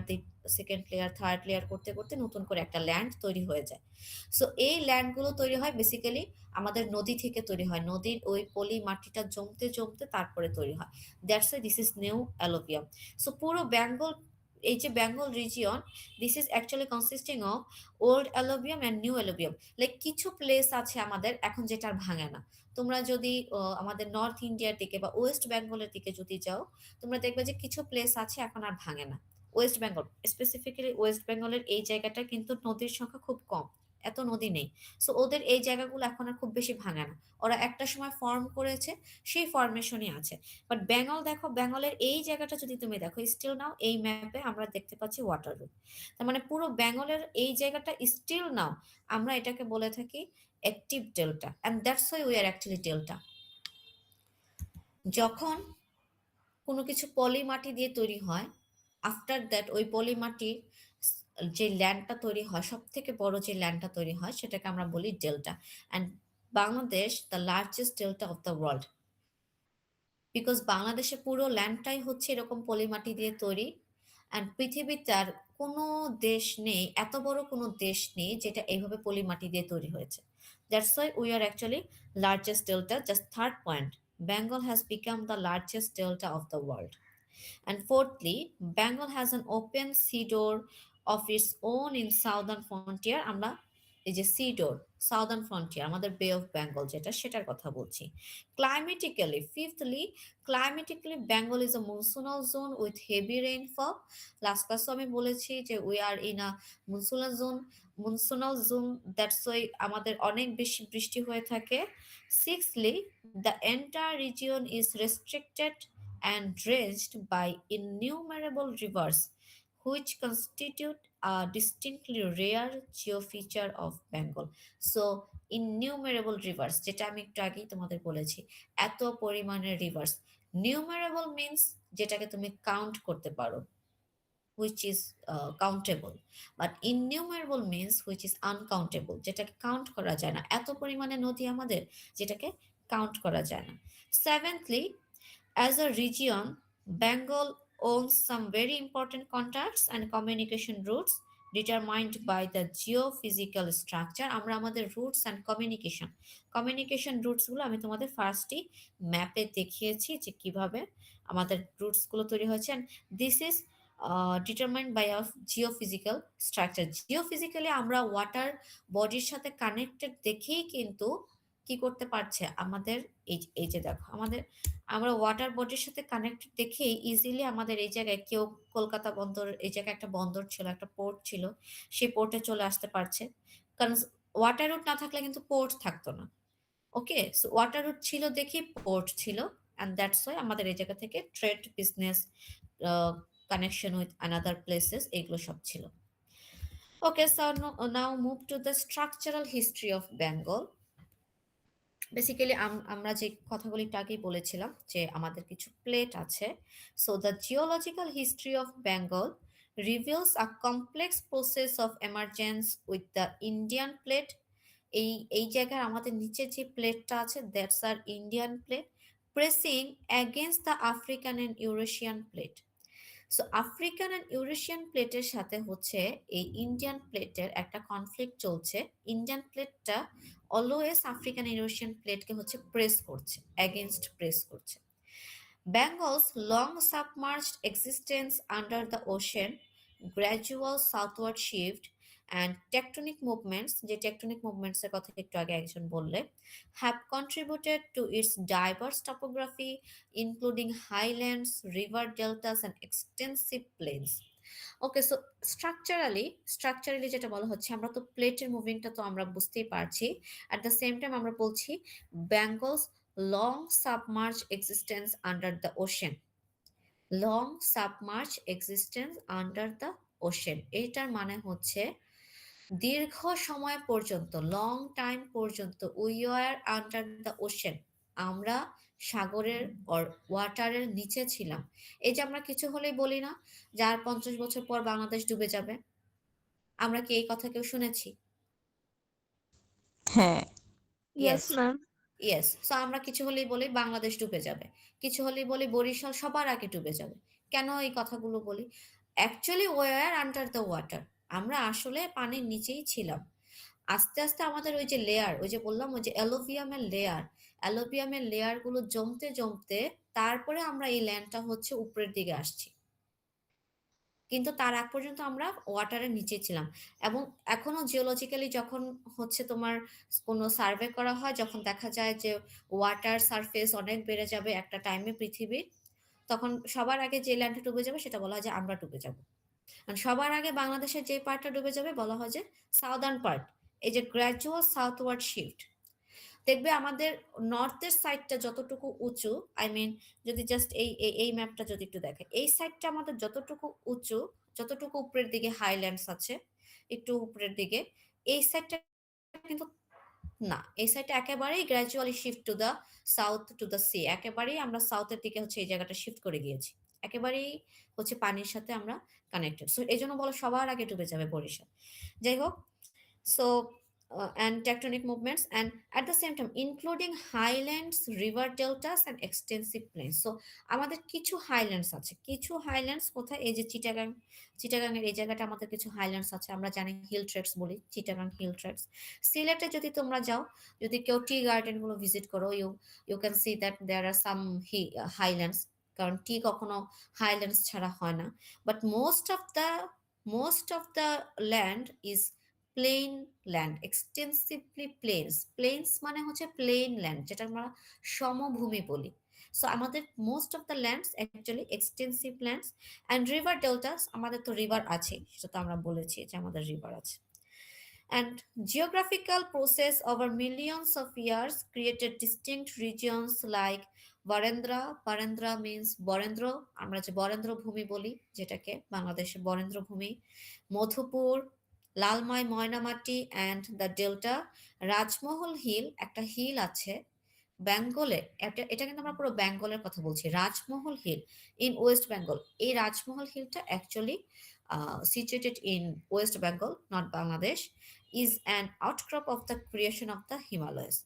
second layer, third layer করতে করতে নতুন করে একটা ল্যান্ড তৈরি হয়ে যায়। সো এই ল্যান্ডগুলো তৈরি হয় বেসিক্যালি আমাদের নদী থেকে তৈরি হয়, নদীর ওই পলি মাটিটা জমতে জমতে তারপরে তৈরি হয়। That's why this is new alluvium. So পুরো বেঙ্গল, এই যে Bengal region, this is actually consisting of old alluvium and new alluvium. Like কিছু প্লেস আছে আমাদের এখন যেটা আর ভাঙে না। তোমরা যদি আমাদের নর্থ ইন্ডিয়ার দিকে বা ওয়েস্ট বেঙ্গলের দিকে যদি যাও, তোমরা দেখবে যে কিছু প্লেস আছে এখন আর ভাঙে না। ওয়েস্ট বেঙ্গল, স্পেসিফিক্যালি ওয়েস্ট বেঙ্গলের এই জায়গাটা কিন্তু নদীর সংখ্যা খুব কম, এত নদী নেই। সো ওদের এই জায়গাগুলো এখন আর খুব বেশি ভাঙে না। ওরা একটা সময় ফর্ম করেছে, সেই ফরমেশনই আছে। বাট বেঙ্গল দেখো, বেঙ্গলের এই জায়গাটা যদি তুমি দেখো, স্টিল নাও এই ম্যাপে আমরা দেখতে পাচ্ছি ওয়াটার রুট। তার মানে পুরো বেঙ্গলের এই জায়গাটা স্টিল নাও আমরা এটাকে বলে থাকি active delta, and that's why we are actually delta. যখন কোনো কিছু পলি মাটি দিয়ে তৈরি হয়, আফটার দ্যাট ওই পলি মাটির যে ল্যান্ডটা তৈরি হয়, সব থেকে বড় যে ল্যান্ডটা তৈরি হয় সেটাকে আমরা বলি delta. And Bangladesh the largest delta of the world, because বাংলাদেশে পুরো ল্যান্ডটাই হচ্ছে এরকম পলি মাটি দিয়ে তৈরি। অ্যান্ড পৃথিবীতে আর কোনো দেশ নেই, এত বড় কোনো দেশ নেই যেটা এইভাবে পলি মাটি দিয়ে তৈরি হয়েছে। That's why we are actually largest delta. Just third point, Bengal has become the largest delta of the world. And fourthly, Bengal has an open sea door of its own in southern frontier. আমরা এই যে সি ডোর, সাউদার্ন ফ্রন্টিয়ার, আমাদের বে অফ বেঙ্গল যেটা, সেটার কথা বলছি। Climatically, fifthly, climatically Bengal is a monsoonal zone with heavy rainfall. Last ক্লাসও আমি বলেছি যে we are in a monsoonal zone, that's why আমাদের অনেক বেশি বৃষ্টি হয়ে থাকে। Sixthly, the entire region is restricted and drenched by innumerable rivers, which constitute a distinctly rare geofeature of Bengal. So, innumerable rivers, যেটা আমি একটু আগেই তোমাদের বলেছি, এত পরিমাণের রিভার্স। নিউমারেবল মিনস যেটাকে তুমি কাউন্ট করতে পারো, which is countable, but innumerable means which is uncountable, যেটাকে কাউন্ট করা যায় না। এত পরিমাণে নদী আমাদের যেটাকে কাউন্ট করা যায় না। সেভেন্থলি, as a region, Bengal owns some very important contacts and communication routes determined by the geophysical structure. আমরা আমাদের রুটস অ্যান্ড কমিউনিকেশন রুটসগুলো আমি তোমাদের ফার্স্টই ম্যাপে দেখিয়েছি যে কিভাবে আমাদের রুটসগুলো তৈরি হয়েছে। And this is determined by of geophysical structure. Geophysically আমরা ওয়াটার বডির সাথে কানেক্টেড দেখেই কিন্তু কি করতে পারছে আমাদের, এই যে দেখো আমাদের, আমরা ওয়াটার বডির সাথে কানেক্টেড দেখেই ইজিলি আমাদের এই জায়গায় কেউ কলকাতা বন্দর, এই জায়গায় একটা বন্দর ছিল, একটা পোর্ট ছিল, সেই পোর্টে চলে আসতে পারছে। কারণ ওয়াটার রুট না থাকলে কিন্তু পোর্ট থাকতো না। ওকে, সো ওয়াটার রুট ছিল দেখেই পোর্ট ছিল, অ্যান্ড দ্যাটস ওয়াই আমাদের এই জায়গা থেকে trade, business, connection with another places, এগুলো সব ছিল। Okay, so now move to the structural history of Bengal. Basically আমরা যে কথাগুলি একটু আগেই বলেছিলাম যে আমাদের কিছু প্লেট আছে। So the geological history of Bengal reveals a complex process of emergence with the Indian plate. এই জায়গায় আমাদের নিচে যে প্লেটটা আছে, that's are Indian plate, pressing against the African and Eurasian plate. So African and Eurasian প্লেটের সাথে হচ্ছে এই ইন্ডিয়ান প্লেটের একটা কনফ্লিক্ট চলছে। ইন্ডিয়ান প্লেটটা অলওয়েজ আফ্রিকান ইউরেশিয়ান প্লেটকে হচ্ছে প্রেস করছে, অ্যাগেনস্ট প্রেস করছে। Bengal's long submerged existence under the ocean, gradual southward shift, and tectonic movements, যে tectonic movements এর কথা একটু আগে একজন বললে, have contributed to its diverse topography, including highlands, river deltas, and extensive plains. Okay, so structurally যেটা বলা হচ্ছে, আমরা তো প্লেটের মুভিংটা তো আমরা বুঝতেই পারছি, অ্যাট দ্য সেম টাইম আমরা বলছি Bengal's long submerge existence under the ocean, long submerge existence under the ocean, এইটার মানে হচ্ছে দীর্ঘ সময় পর্যন্ত, লং টাইম পর্যন্ত we are under the ocean, আমরা সাগরের অর ওয়াটারের নিচে ছিলাম। এই যে আমরা কিছু হলেই বলি না যে আর 50 বছর পর বাংলাদেশ ডুবে যাবে, আমরা কি এই কথা কেউ শুনেছি? হ্যাঁ। Yes yes, ma'am. Yes. So আমরা কিছু হলেই বলি বাংলাদেশ ডুবে যাবে, কিছু হলেই বলি বরিশাল সবার আগে ডুবে যাবে। কেন এই কথাগুলো বলি? Actually we are under the water, আমরা আসলে পানির নিচেই ছিলাম। আস্তে আস্তে আমাদের ওই যে লেয়ার, ওই যে বললাম ওই যে অ্যালোভিয়ামের লেয়ার, অ্যালোভিয়ামের লেয়ার গুলো জমতে জমতে তারপরে আমরা এই ল্যান্ডটা হচ্ছে উপরের দিকে আসছি, কিন্তু তার আগ পর্যন্ত আমরা ওয়াটারের নিচে ছিলাম। এবং এখনো জিওলজিক্যালি যখন হচ্ছে তোমার কোনো সার্ভে করা হয়, যখন দেখা যায় যে ওয়াটার সারফেস অনেক বেড়ে যাবে একটা টাইমে পৃথিবীর, তখন সবার আগে যে ল্যান্ডটা ডুবে যাবে সেটা বলা হয় যে আমরা ডুবে যাব। আর সবার আগে বাংলাদেশের যে পার্টটা ডুবে যাবে বলা হয় যে সাউদার্ন পার্ট, এই যে গ্র্যাজুয়াল সাউথওয়ার্ড শিফট। দেখবে আমাদের নর্থের সাইডটা যতটুকু উঁচু, আই মিন যদি জাস্ট এই এই ম্যাপটা যদি একটু দেখে, এই সাইডটা আমাদের যতটুকু উঁচু, যতটুকু উপরের দিকে হাইল্যান্ডস আছে, একটু উপরের দিকে, এই সাইডটা কিন্তু না, এই সাইডটা একেবারেই gradually shift to the south two the C, একেবারেই আমরা সাউথের দিকে হচ্ছে এই জায়গাটা শিফট করে গিয়েছি, একেবারেই হচ্ছে পানির সাথে আমরা কানেক্টেড। সো এই জন্য বলো সবার আগে ডুবে যাবে বরিশাল। যাই হোক, so and tectonic movements, and at the same time including highlands, river deltas and extensive plains. So আমাদের কিছু হাইল্যান্ডস আছে, কিছু হাইল্যান্ডস কোথায়, এই যে চিটাগাং, চিটাগাং এর এই জায়গাটা আমাদের কিছু হাইল্যান্ডস আছে, আমরা জানি হিল ট্রেকস বলি, চিটাগাং হিল ট্রেকস। সিলেটে যদি তোমরা যাও, যদি কেউ টি গার্ডেন গুলো ভিজিট করো, you you can see that there are some highlands, কারণ টি কখনো হাইল্যান্ডস ছাড়া হয় না। But most of the land is plain land, extensively plains. Plains মানে হচ্ছে প্লেন ল্যান্ড, যেটা আমরা সমভূমি বলি। সো আমাদের most of the lands actually extensive lands. And river deltas, আমাদের তো রিভার আছে, সেটা তো আমরা বলেছি যে আমাদের রিভার আছে। And geographical process over millions of years created distinct regions like Barendra. Barendra means Barendra, আমরা যে বরেন্দ্র ভূমি বলি, যেটাকে বাংলাদেশে Barendra Bhumi, Madhupur, Lalmai, Mainamati and the delta. Rajmahal hill, একটা হিল আছে বেঙ্গলে, এটা এটা কিন্তু আমরা পুরো বেঙ্গলের কথা বলছি, রাজমহল হিল ইন ওয়েস্ট বেঙ্গল। এই রাজমহল হিলটা actually situated in West Bengal, not Bangladesh, is an outcrop of the creation of the Himalayas.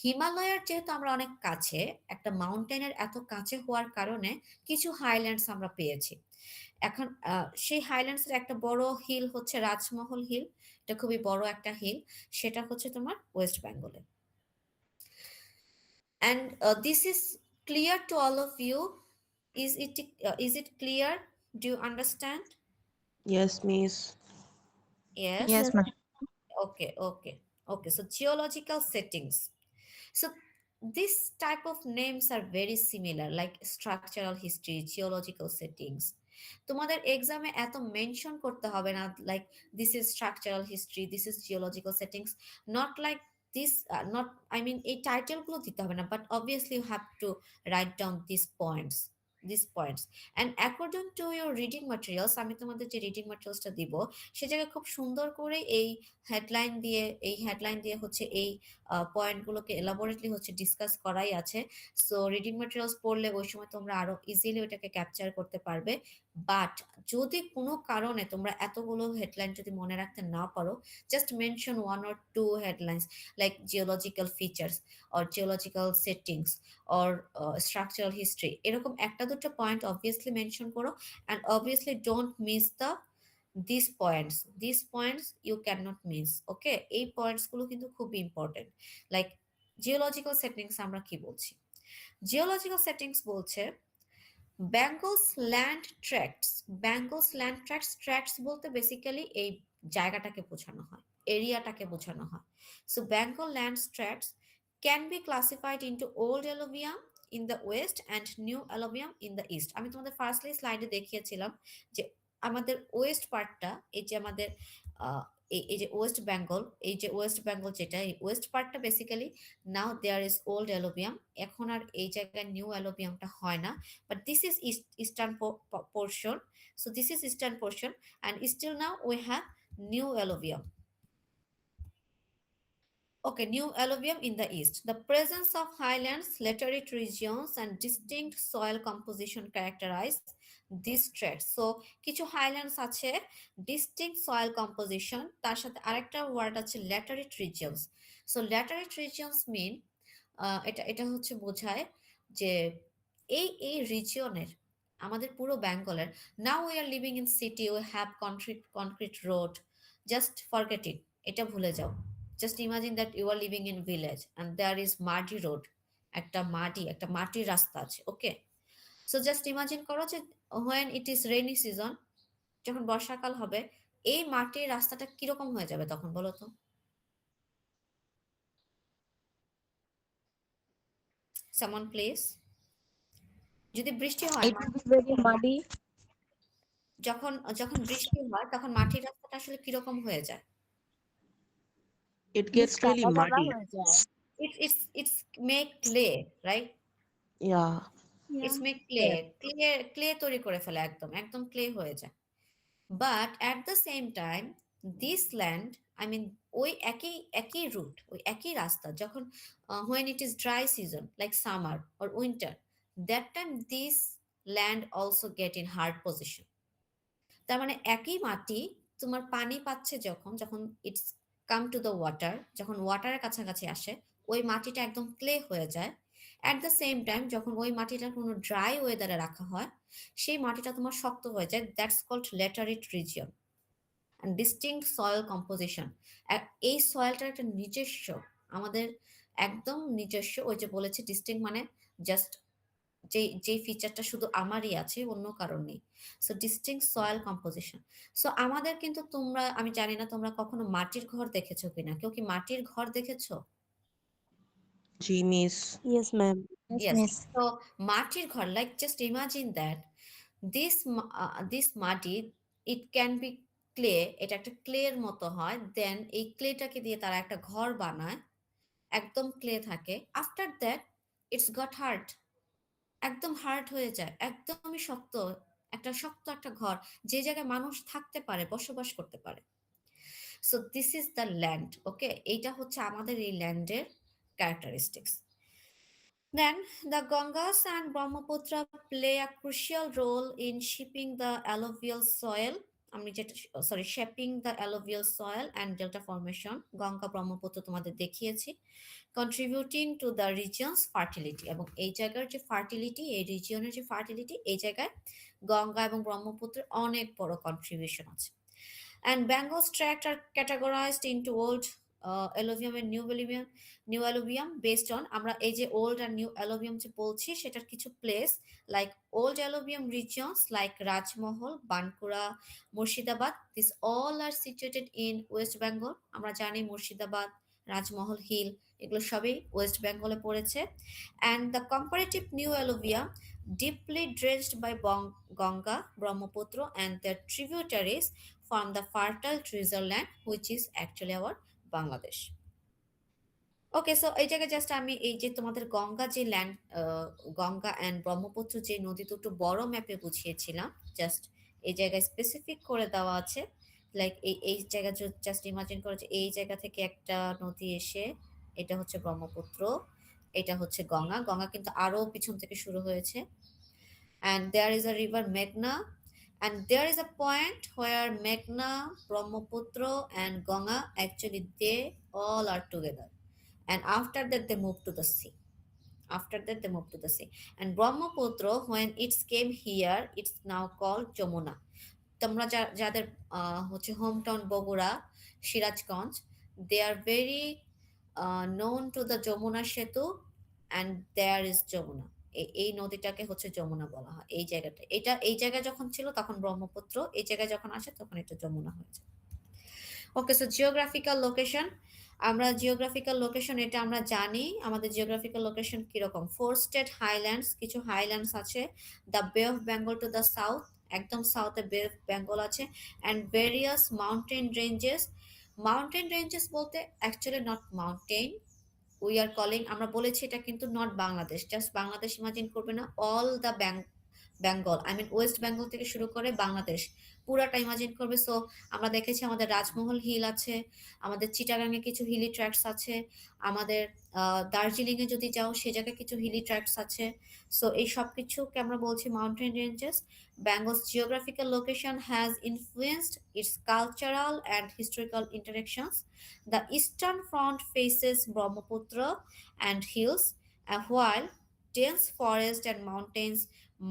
হিমালয়ের যেহেতু আমরা অনেক কাছে, একটা মাউন্টেনের এত কাছে হওয়ার কারণে কিছু হাইল্যান্ডস আমরা পেয়েছি। এখন সেই হাইল্যান্ডসের একটা বড় হিল হচ্ছে রাজমহল হিল, এটা খুবই বড় একটা হিল, সেটা হচ্ছে তোমার ওয়েস্ট বেঙ্গলে। And this is clear to all of you. Is it clear? Do you understand? Yes, miss. Yes. Yes. Yes, ma'am. Okay, okay, okay. So geological settings. So this type of names are very similar, like structural history, geological settings. তোমাদের এক্সামে এত মেনশন করতে হবে না, like this is structural history, this is geological settings, not like this, not, I mean এই টাইটেলগুলো দিতে হবে না, but obviously you have to write down this points and according to your reading materials. আমি তোমাদের যে রিডিং ম্যাটেরিয়ালসটা দিব, সে জায়গায় খুব সুন্দর করে এই হেডলাইন দিয়ে হচ্ছে এই পয়েন্টগুলোকে এলাবোরেটলি হচ্ছে ডিসকাস করাই আছে। সো রিডিং ম্যাটেরিয়ালস পড়লে ওই সময় তোমরা আরো ইজিলি ওটাকে ক্যাপচার করতে পারবে। বাট যদি কোনো কারণে তোমরা এতগুলো হেডলাইন যদি মনে রাখতে না পারো, just mention 1 or 2 headlines, like geological features or geological settings or structural history, এরকম একটা দুটো পয়েন্ট অবভিয়াসলি মেনশন করো। And obviously don't miss the these points you cannot miss. ওকে, এই পয়েন্টস গুলো কিন্তু খুবই ইম্পর্টেন্ট। লাইক জিওলজিক্যাল সেটিংস আমরা কি বলছি? জিওলজিক্যাল সেটিংস বলছে Bengal's land tracts. Bengal's land tracts, tracts বলতে বেসিক্যালি এই জায়গাটাকে বোঝানো হয়, এরিয়াটাকে বোঝানো হয়। So Bengal land tracts can be classified into old alluvium in the west and new alluvium in the east. আমি তোমাদের ফার্স্টলি স্লাইডে দেখিয়েছিলাম যে আমাদের ওয়েস্ট পার্টটা, এই যে আমাদের আহ, এই যে ওয়েস্ট বেঙ্গল, যেটা এই ওয়েস্ট পার্টটা basically now there is old alluvium, এখন আর এই জায়গায় নিউ অ্যালুভিয়ামটা হয় না, but this is eastern portion. So this is eastern portion, and still now we have new alluvium. Okay, new alluvium in the east. The presence of highlands, laterite regions, and distinct soil composition characterize this trade. So কিছু হাইল্যান্ডস আছে ডিস্টিংক্ট সয়েল কম্পোজিশন, তার সাথে আরেকটা ওয়ার্ড আছে ল্যাটারিট রিজিয়নস। সো ল্যাটারিট রিজিয়নস মিন এটা এটা হচ্ছে বোঝায় যে এই রিজিয়নের, আমাদের পুরো বেঙ্গলের, now we are living in city, we have concrete road, just forget it, এটা ভুলে যাও। Just imagine that you are living in village and there is মাটি রোড, একটা মাটির রাস্তা আছে, ওকে? সো জাস্ট ইমাজিন করো যে when it is rainy season, যখন বর্ষাকাল হবে, এই মাটির রাস্তাটা কিরকম হয়ে যাবে তখন বলো তো? সামন প্লিজ। যদি বৃষ্টি হয়, It will be very muddy. যখন যখন বৃষ্টি হয় তখন মাটির রাস্তাটা আসলে কিরকম হয়ে যায়? It Means gets really কাদা কাদা muddy. হয়ে যায়। It's make clay, right? Yeah. It's Yeah. make clay তৈরি করে ফেলে, একদম একদম ক্লে হয়ে যায়। But at the same time this land, I mean ওই একই একই রুট, ওই একই রাস্তা যখন when it is dry season like summer or winter, that time this land also get in hard position. তার মানে একই মাটি তোমার পানি পাচ্ছে যখন, যখন it's come to the water, যখন ওয়াটারের কাছাকাছি আসে, ওই মাটিটা একদম ক্লে হয়ে যায়। অ্যাট দ্য সেম টাইম যখন ওই মাটিটা কোনো ড্রাই ওয়েদারে রাখা হয়, সেই মাটিটা তোমার শক্ত হয়ে যায়। That's called laterite region and distinct soil composition. এই সয়েলটার একটা নিজস্ব, আমাদের একদম নিজস্ব, ওই যে বলেছে ডিস্টিংক্ট মানে জাস্ট যে ফিচারটা শুধু আমারই আছে, অন্য কারণ নেই। So distinct soil composition. So আমাদের কিন্তু, তোমরা, আমি জানি না তোমরা কখনো মাটির ঘর দেখেছো কিনা, কেউ কি মাটির ঘর দেখেছো? Genius. Yes, ma'am. Yes, yes. miss. তো মাটির ঘর, like just imagine that this মাটি, ইট ক্যান বি ক্লে, এটা একটা ক্লের মতো হয়, দেন এই ক্লেটাকে দিয়ে তারা একটা ঘর বানায়, একদম ক্লে থাকে। After that it's goat hard, একদম হার্ড হয়ে যায়, একদমই শক্ত, একটা ঘর, যে জায়গায় মানুষ থাকতে পারে, বসবাস করতে পারে। So this is the land, okay? এইটা হচ্ছে আমাদের এই ল্যান্ডের characteristics. Then the Gangas and Brahmaputra play a crucial role in shaping the alluvial soil. আমি যেটা, sorry, shaping the alluvial soil and delta formation. Ganga Brahmaputra তোমাদের দেখিয়েছি, contributing to the regions fertility. এবং এই জায়গার যে ফার্টিলিটি, এই রিজিয়নের যে ফার্টিলিটি, এই জায়গায় গঙ্গা এবং ব্রহ্মপুত্রের অনেক বড় কন্ট্রিবিউশন আছে। And Bengal's tracts are categorized into old alluvium and new alluvium based on, আমরা এই যে old and new alluvium যে বলছি, সেটার কিছু place like old alluvium regions like Rajmahal, Bankura, Murshidabad, this all are situated in West Bengal. আমরা জানি মুর্শিদাবাদ, রাজমহল হিল, এগুলো সবই ওয়েস্ট বেঙ্গলে পড়েছে। And the comparative new alluvia deeply dredged by Ganga, Brahmaputra and their tributaries from the fertile treasure land which is actually our Bangladesh. Okay, so এই জায়গায় জাস্ট আমি এই যে তোমাদের গঙ্গা যে ল্যান্ড, গঙ্গা অ্যান্ড ব্রহ্মপুত্র যে নদী দুটো বড় ম্যাপে বুঝিয়েছিলাম, জাস্ট এই জায়গায় স্পেসিফিক করে দেওয়া আছে। লাইক এই জায়গা জাস্ট ইমাজিন করো যে এই জায়গা থেকে একটা নদী এসে, এটা হচ্ছে ব্রহ্মপুত্র, এটা হচ্ছে গঙ্গা। গঙ্গা কিন্তু আরো পিছন থেকে শুরু হয়েছে। And there is a river Meghna, and there is a point where Meghna, Brahmaputra and Ganga, actually they all are together, and after that they move to the sea. And Brahmaputra, when it came here, it's now called Jamuna. তোমরা যাদের হচ্ছে home town Bogura, Sirajganj, they are very known to the Jamuna সেতু, অ্যান্ড দেয়ার ইজ যমুনা। এই নদীটাকে হচ্ছে যমুনা বলা হয়। এই জায়গাটা, এই জায়গায় যখন ছিল তখন ব্রহ্মপুত্র, এই জায়গায় যখন আসে তখন এটা যমুনা হয়েছে। ওকে, সো জিওগ্রাফিক্যাল লোকেশন, আমরা জিওগ্রাফিক্যাল লোকেশন এটা আমরা জানি। আমাদের জিওগ্রাফিক্যাল লোকেশন কিরকম? 4 স্টেট হাইল্যান্ডস, কিছু হাইল্যান্ডস আছে, the Bay of Bengal to the south, একদম সাউথে বে অফ বেঙ্গল আছে, and various mountain ranges. Mountain ranges বলতে actually not mountain, we are calling, আমরা বলেছি এটা কিন্তু not Bangladesh, just Bangladesh imagine করবে না, all the Bengal, I mean West Bengal থেকে শুরু করে বাংলাদেশ পুরাটা ইমাজিন করবে। সো আমরা দেখেছি আমাদের রাজমহল হিল আছে, আমাদের চিটাগাংয়ে কিছু হিলি ট্র্যাক্টস আছে, আমাদের দার্জিলিংয়ে যদি যাও সে জায়গায় কিছু হিলি ট্র্যাক্টস আছে। সো এই সব কিছুকে আমরা বলছি mountain ranges. Bengal's geographical location has influenced its cultural and historical interactions. The eastern front faces Brahmaputra and hills, and while dense forests and mountains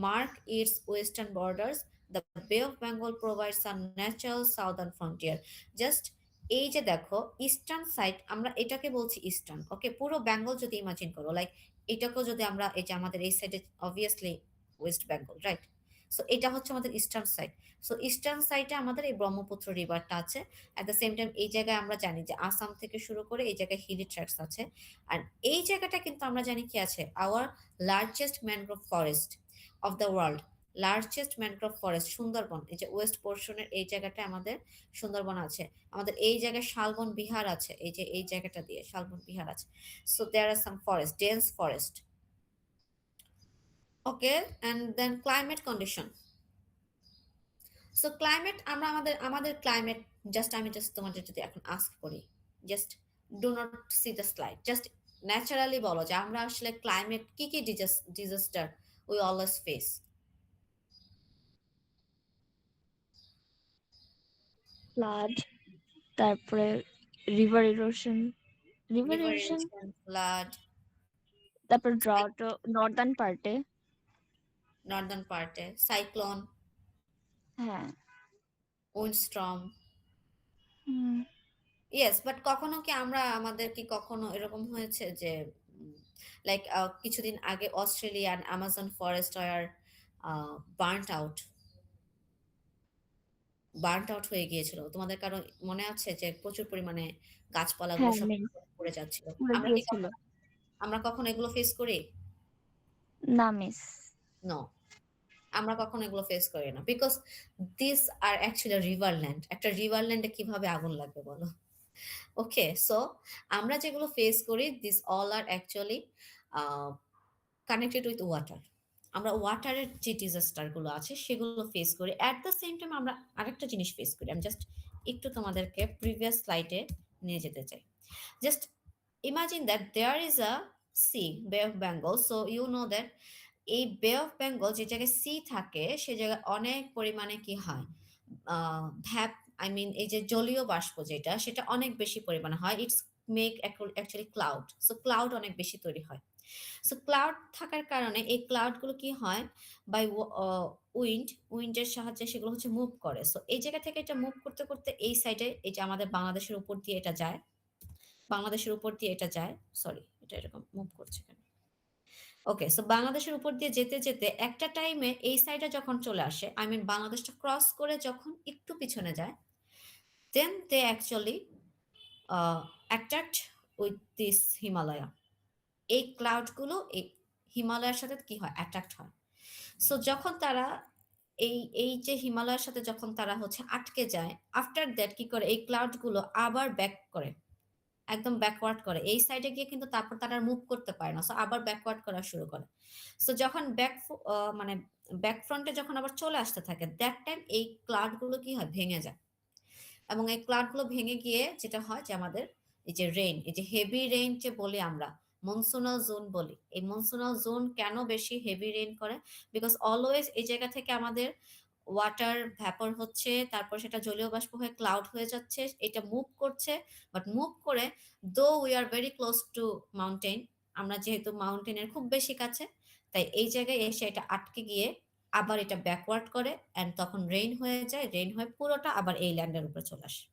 mark its western borders, the Bay of Bengal provides a natural southern frontier. Just এই যে দেখো ইস্টার্ন সাইড, আমরা এটাকে বলছি ইস্টার্ন, ওকে? পুরো বেঙ্গল যদি ইমাজিন করো, লাইক এটাকেও যদি আমরা, এই যে আমাদের এই সাইডে obviously West Bengal, right? So এটা হচ্ছে আমাদের ইস্টার্ন সাইড। সো ইস্টার্ন সাইডে আমাদের এই ব্রহ্মপুত্র রিভারটা আছে। অ্যাট দ্য সেম টাইম এই জায়গায় আমরা জানি যে আসাম থেকে শুরু করে এই জায়গায় হিলি ট্র্যাক্টস আছে। আর এই জায়গাটা কিন্তু আমরা জানি কি আছে, our largest mangrove forest of the world. Largest mangrove forest Sundarban, এই যে ওয়েস্ট পোর্শনের এই জায়গাটা আমাদের সুন্দরবন আছে। আমাদের এই জায়গায় শালবন বিহার আছে, এই যে এই জায়গাটা দিয়ে শালবন বিহার আছে। So there are some forest, dense forest, okay? And then climate condition. So climate, আমরা আমাদের আমাদের ক্লাইমেট, আমি জাস্ট তোমাদের যদি এখন আস্ক করি, just do not see the slide, just naturally বলো যে আমরা আসলে ক্লাইমেট কি কি disaster we always face. Flood, তারপরে river erosion, river erosion, flood, তারপর ড্রট নর্দার্ন পার্টে। নর্দার্ন পার্টে সাইক্লোন, হ্যাঁ। উইন্ডস্টর্ম। হুম। ইয়েস, বাট কখনো কি আমরা, আমাদের কি কখনো এরকম হয়েছে যে লাইক কিছুদিন আগে অস্ট্রেলিয়ান অ্যামাজন ফরেস্ট আর বার্নড আউট হয়ে গিয়েছিল? তোমাদের কারো মনে আছে যে প্রচুর পরিমাণে গাছপালাগুলো হ্যাঁ, সব মিস পড়ে যাচ্ছিল? পুড়ে আমরা কি গিয়েছিল। আমরা কখনো এগুলো ফেস করি? না মিস। নো, আমরা কখনো এগুলো ফেস করি না, বিকজ দিস আর অ্যাকচুয়ালি রিভারল্যান্ড। একটা রিভারল্যান্ডে কিভাবে আগুন লাগবে বলো? ওকে, সো আমরা যেগুলো ফেস করি, this all are actually connected with water. আমরা ওয়াটারের যে ডিজাস্টারগুলো আছে সেগুলো ফেস করি। অ্যাট দ্য সেম টাইম আমরা আরেকটা জিনিস ফেস করি। আমি জাস্ট একটু তোমাদেরকে প্রিভিয়াস স্লাইডে নিয়ে যেতে চাই। Just imagine that there is a sea, Bay of Bengal. So you know that এই বে অফ বেঙ্গল যে জায়গায় সি থাকে সে জায়গায় অনেক পরিমাণে কি হয়, ভ্যাপ, আই মিন এই যে জলীয় বাষ্প যেটা, সেটা অনেক বেশি পরিমাণে হয়। It's make actually cloud. So cloud অনেক বেশি তৈরি হয়। সো ক্লাউড থাকার কারণে এই ক্লাউড গুলো কি হয়, বাই উইন্ডের সাহায্যে সেগুলো হচ্ছে মুভ করে। সো এই জায়গা থেকে এটা মুভ করতে করতে এই সাইডে, এই যে আমাদের বাংলাদেশের উপর দিয়ে এটা যায়, বাংলাদেশের উপর দিয়ে এটা যায়। সরি, এটা এরকম মুভ করছে কেন? ওকে, সো বাংলাদেশের উপর দিয়ে যেতে যেতে একটা টাইমে এই সাইডে যখন চলে আসে, আই মিন বাংলাদেশটা ক্রস করে যখন একটু পিছনে যায়, then they actually attract with this Himalaya. এই ক্লাউডগুলো এই হিমালয়ের সাথে কি হয়, অ্যাট্রাক্ট হয়। সো যখন তারা এই এই যে হিমালয়ের সাথে যখন তারা হচ্ছে আটকে যায়, আফটার দ্যাট কি করে, এই ক্লাউডগুলো আবার ব্যাক করে, একদম ব্যাকওয়ার্ড করে এই সাইডে গিয়ে, কিন্তু তারপর তারা মুভ করতে পারে না। সো আবার ব্যাকওয়ার্ড করা শুরু করে। সো যখন মানে ব্যাক ফ্রন্টে যখন আবার চলে আসতে থাকে, দ্যাট টাইম এই ক্লাউডগুলো কি হয়, ভেঙে যায়। এবং এই ক্লাউডগুলো ভেঙে গিয়ে যেটা হয় যে আমাদের এই যে রেইন, এই যে হেভি রেইন যে বলি আমরা, মনসুনাল জোন বলি। এই মনসুনাল জোন কেন বেশি হেভি রেইন করে? বিকজ অলওয়েজ এই জায়গা থেকে আমাদের ওয়াটার ভ্যাপর হচ্ছে, তারপর সেটা জলীয় বাষ্প হয়ে ক্লাউড হয়ে যাচ্ছে, এটা মুভ করছে। বাট মুভ করে, though we are very close two mountain, আমরা যেহেতু মাউন্টেনের খুব বেশি কাছে, তাই এই জায়গায় এসে এটা আটকে গিয়ে আবার এটা ব্যাকওয়ার্ড করে, অ্যান্ড তখন রেইন হয়ে যায়, রেইন হয়ে পুরোটা আবার এই ল্যান্ডের উপরে চলে আসে।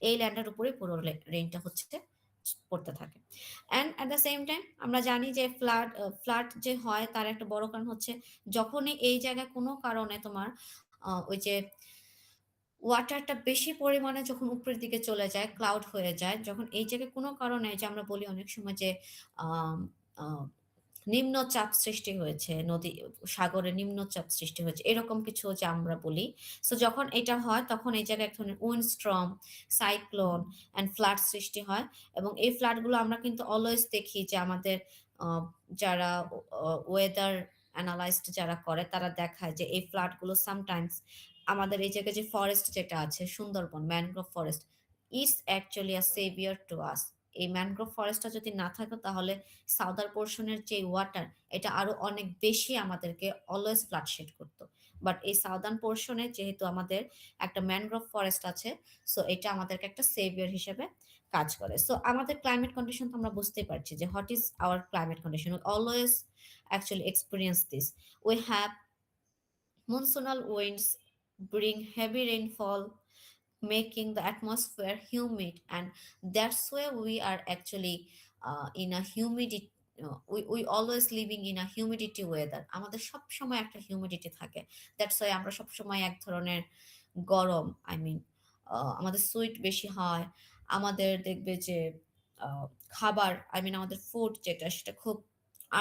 এই ল্যান্ডের উপরে পুরো রেইনটা হচ্ছে পড়তে থাকে। And at the same time আমরা জানি যে ফ্লাড যে হয় তার একটা বড় কারণ হচ্ছে যখনই এই জায়গায় কোনো কারণে তোমার ওই যে ওয়াটারটা বেশি পরিমাণে যখন উপরের দিকে চলে যায়, ক্লাউড হয়ে যায়, যখন এই জায়গায় কোনো কারণে, যে আমরা বলি অনেক সময় যে আম, আহ, নিম্নচাপ সৃষ্টি হয়েছে, নদী সাগরে নিম্নচাপ সৃষ্টি হয়েছে, এরকম কিছু যে আমরা বলি। সো যখন এটা হয় তখন এই জায়গায় এক ধরনের উইন্ডস্টর্ম, সাইক্লোন অ্যান্ড ফ্লাড সৃষ্টি হয়। এবং এই ফ্লাডগুলো আমরা কিন্তু অলওয়েজ দেখি যে আমাদের যারা ওয়েদার অ্যানালাইজড যারা করে তারা দেখায় যে এই ফ্লাডগুলো সামটাইমস আমাদের এই জায়গায় যে ফরেস্ট যেটা আছে Sundarban mangrove forest it's actually a saviour to us. এই ম্যানগ্রোভ ফরেস্টটা যদি না থাকতো তাহলে সাউদার পোর্শনের যে ওয়াটার এটা আরো অনেক বেশি আমাদেরকে অলওয়েজ ফ্লাডশেড করতো। বাট এই সাউদার্ন পোর্শনে যেহেতু আমাদের একটা ম্যানগ্রোভ ফরেস্ট আছে, সো এটা আমাদেরকে একটা সেভিয়ার হিসেবে কাজ করে। সো আমাদের ক্লাইমেট কন্ডিশন তো আমরা বুঝতেই পারছি যে what is our climate condition, we always actually experience this. We have monsoonal winds bring heavy rainfall, making the atmosphere humid, and that's why we are actually in a humidity. We always living in a humidity weather. আমাদের সব সময় একটা হিউমিডিটি থাকে, দ্যাটস ওয়াই আমরা সব সময় এক ধরনের গরম, আই মিন আমাদের সুইট বেশি হয়। আমাদের দেখবে যে আহ, খাবার, আই মিন আমাদের ফুড যেটা সেটা খুব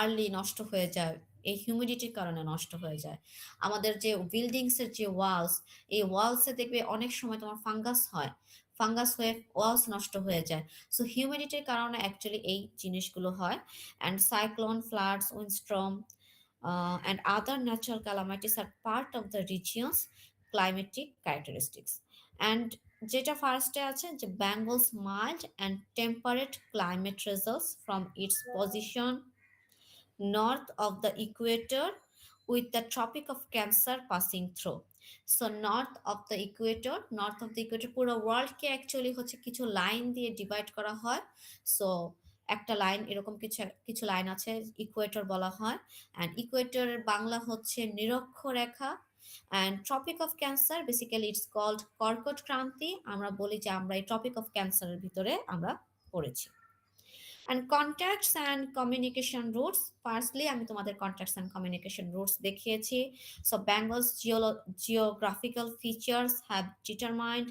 আর্লি নষ্ট হয়ে যায়, এই হিউমিডিটির কারণে নষ্ট হয়ে যায়। আমাদের যে বিল্ডিংস এর যে ওয়ালস, এই ওয়ালসে দেখবে অনেক সময় তোমার ফাঙ্গাস হয়, ফাঙ্গাস হয়ে ওয়ালস নষ্ট হয়ে যায়। সো হিউমিডিটির কারণে অ্যাকচুয়ালি এই জিনিসগুলো হয়। And cyclone, floods, windstorm and other natural calamities are part of the region's climatic characteristics. And যেটা ফার্স্টে আছে যে Bengal's mild and temperate climate results from its position north of the equator with the Tropic of Cancer passing through. So north of the equator পুরো ওয়ার্ল্ডকে অ্যাকচুয়ালি হচ্ছে কিছু লাইন দিয়ে ডিভাইড করা হয়। সো একটা লাইন এরকম কিছু কিছু লাইন আছে ইকুয়েটর বলা হয়। অ্যান্ড ইকুয়েটরের বাংলা হচ্ছে নিরক্ষরেখা। And tropic of cancer basically it's called কর্কট ক্রান্তি। আমরা বলি যে আমরা এই টপিক অফ ক্যান্সারের ভিতরে আমরা পড়েছি। And contacts and communication routes, firstly আমি তোমাদের কন্ট্যাক্টস অ্যান্ড কমিউনিকেশন রুটস দেখিয়েছি। So Bengal's geographical features have determined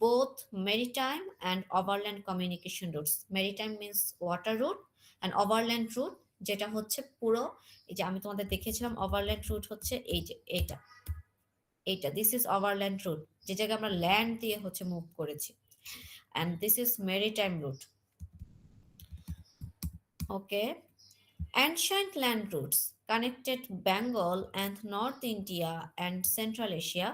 both maritime and overland communication routes. Maritime means water route, and overland route যেটা হচ্ছে পুরো এই যে আমি তোমাদের দেখিয়েছিলাম ওভারল্যান্ড রুট হচ্ছে এই যে এটা এইটা দিস ইজ ওভারল্যান্ড রুট, যে জায়গায় আমরা ল্যান্ড দিয়ে হচ্ছে মুভ করেছি। And this is maritime route. Okay. Ancient land routes connected Bengal and North India and Central Asia.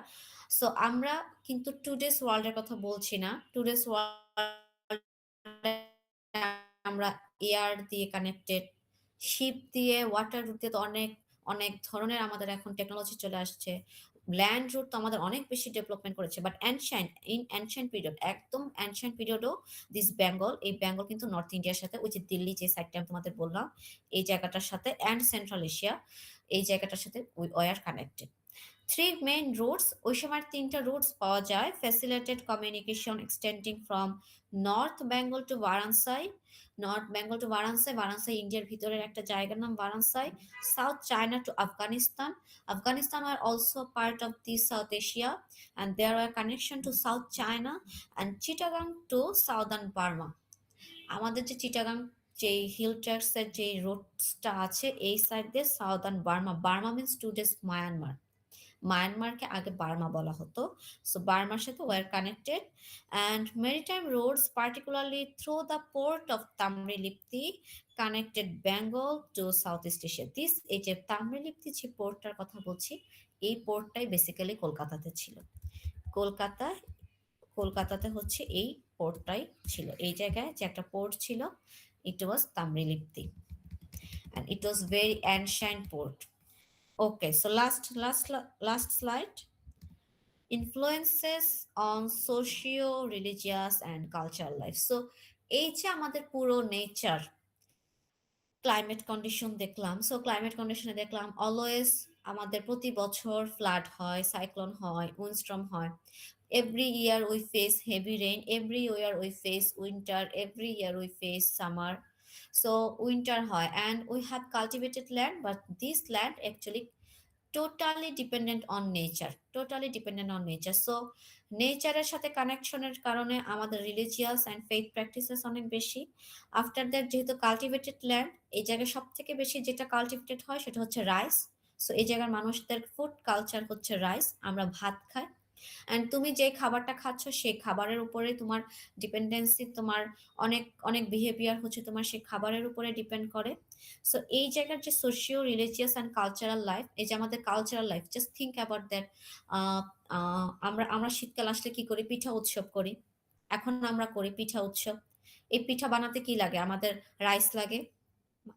So আমরা কিন্তু টুডেস ওয়ার্ল্ডের কথা বলছি না। টুডেস ওয়ার্ল্ড আমরা এয়ার দিয়ে কানেক্টেড, শিপ দিয়ে, ওয়াটার রুট দিয়ে তো অনেক অনেক ধরনের আমাদের এখন টেকনোলজি চলে আসছে। ল্যান্ড রুট তো আমাদের অনেক বেশি ডেভেলপমেন্ট করেছে, বাট অ্যানশিয়েন্ট পিরিয়ড, একদম অ্যানশিয়েন্ট পিরিয়ডও দিস বেঙ্গল, এই বেঙ্গল কিন্তু নর্থ ইন্ডিয়ার সাথে ওই যে দিল্লি যে সাইডটা আমি তোমাদের বললাম এই জায়গাটার সাথে অ্যান্ড সেন্ট্রাল এশিয়া এই জায়গাটার সাথে we are connected. Three main routes, ওই সময় তিনটা রুটস পাওয়া যায়। Facilitated communication extending from north Bengal to Varanasi, north Bengal to Varanasi, Varanasi ইন্ডিয়ার ভিতরের একটা জায়গার নাম Varanasi. South China to Afghanistan, Afghanistan were also part of the South Asia and there were connection to South China and Chittagong to southern Burma. আমাদের যে চিটাগাং যে হিল ট্র্যাক্স এর যে রোডসটা আছে এই সাইড দিয়ে southern Burma, Burma means today's Myanmar, মায়ানমারকে আগে বার্মা বলা হতো। সো বার্মার সাথে were connected. And maritime roads particularly through the port of Tamralipti connected Bengal to south east Asia. This এই যে তামরিলিপ্তি যে পোর্টটার কথা বলছি এই পোর্টটাই বেসিক্যালি কলকাতাতে ছিল। কলকাতায় কলকাতাতে হচ্ছে এই পোর্টটাই ছিল, এই জায়গায় যে একটা পোর্ট ছিল ইট ওয়াজ তামরিলিপ্তি and it was very ancient port. Okay, so last slide. Influences on socio-religious and cultural life. So এই যে আমাদের পুরো নেচার ক্লাইমেট কন্ডিশন দেখলাম। সো ক্লাইমেট কন্ডিশনে দেখলাম অলওয়েজ আমাদের প্রতি বছর ফ্লাড হয়, সাইক্লোন হয়, উইন্ডস্টর্ম হয়। Every year we face heavy rain, every year we face winter, every year we face summer. So winter হয় and we have cultivated land, but this land actually totally dependent on nature, totally dependent on nature. So নেচারের সাথে কানেকশনের কারণে আমাদের রিলিজিয়াস অ্যান্ড ফেথ প্র্যাকটিসেস অনেক বেশি। আফটার দ্যাট যেহেতু কাল্টিভেটেড ল্যান্ড, এই জায়গায় সব থেকে বেশি যেটা কাল্টিভেটেড হয় সেটা হচ্ছে রাইস। সো এই জায়গার মানুষদের ফুড কালচার হচ্ছে রাইস, আমরা ভাত খাই। অ্যান্ড তুমি যে খাবারটা খাচ্ছ সেই খাবারের উপরে তোমার ডিপেন্ডেন্সি, তোমার অনেক অনেক বিহেভিয়ার হচ্ছে তোমার সেই খাবারের উপরে ডিপেন্ড করে। সো এই জায়গার যে socio religious and cultural life, এই যে আমাদের cultural life, just think about that. আমরা আমরা শীতকাল আসলে কি করি? পিঠা উৎসব করি। এখন আমরা করি পিঠা উৎসব। এই পিঠা বানাতে কি লাগে? আমাদের রাইস লাগে।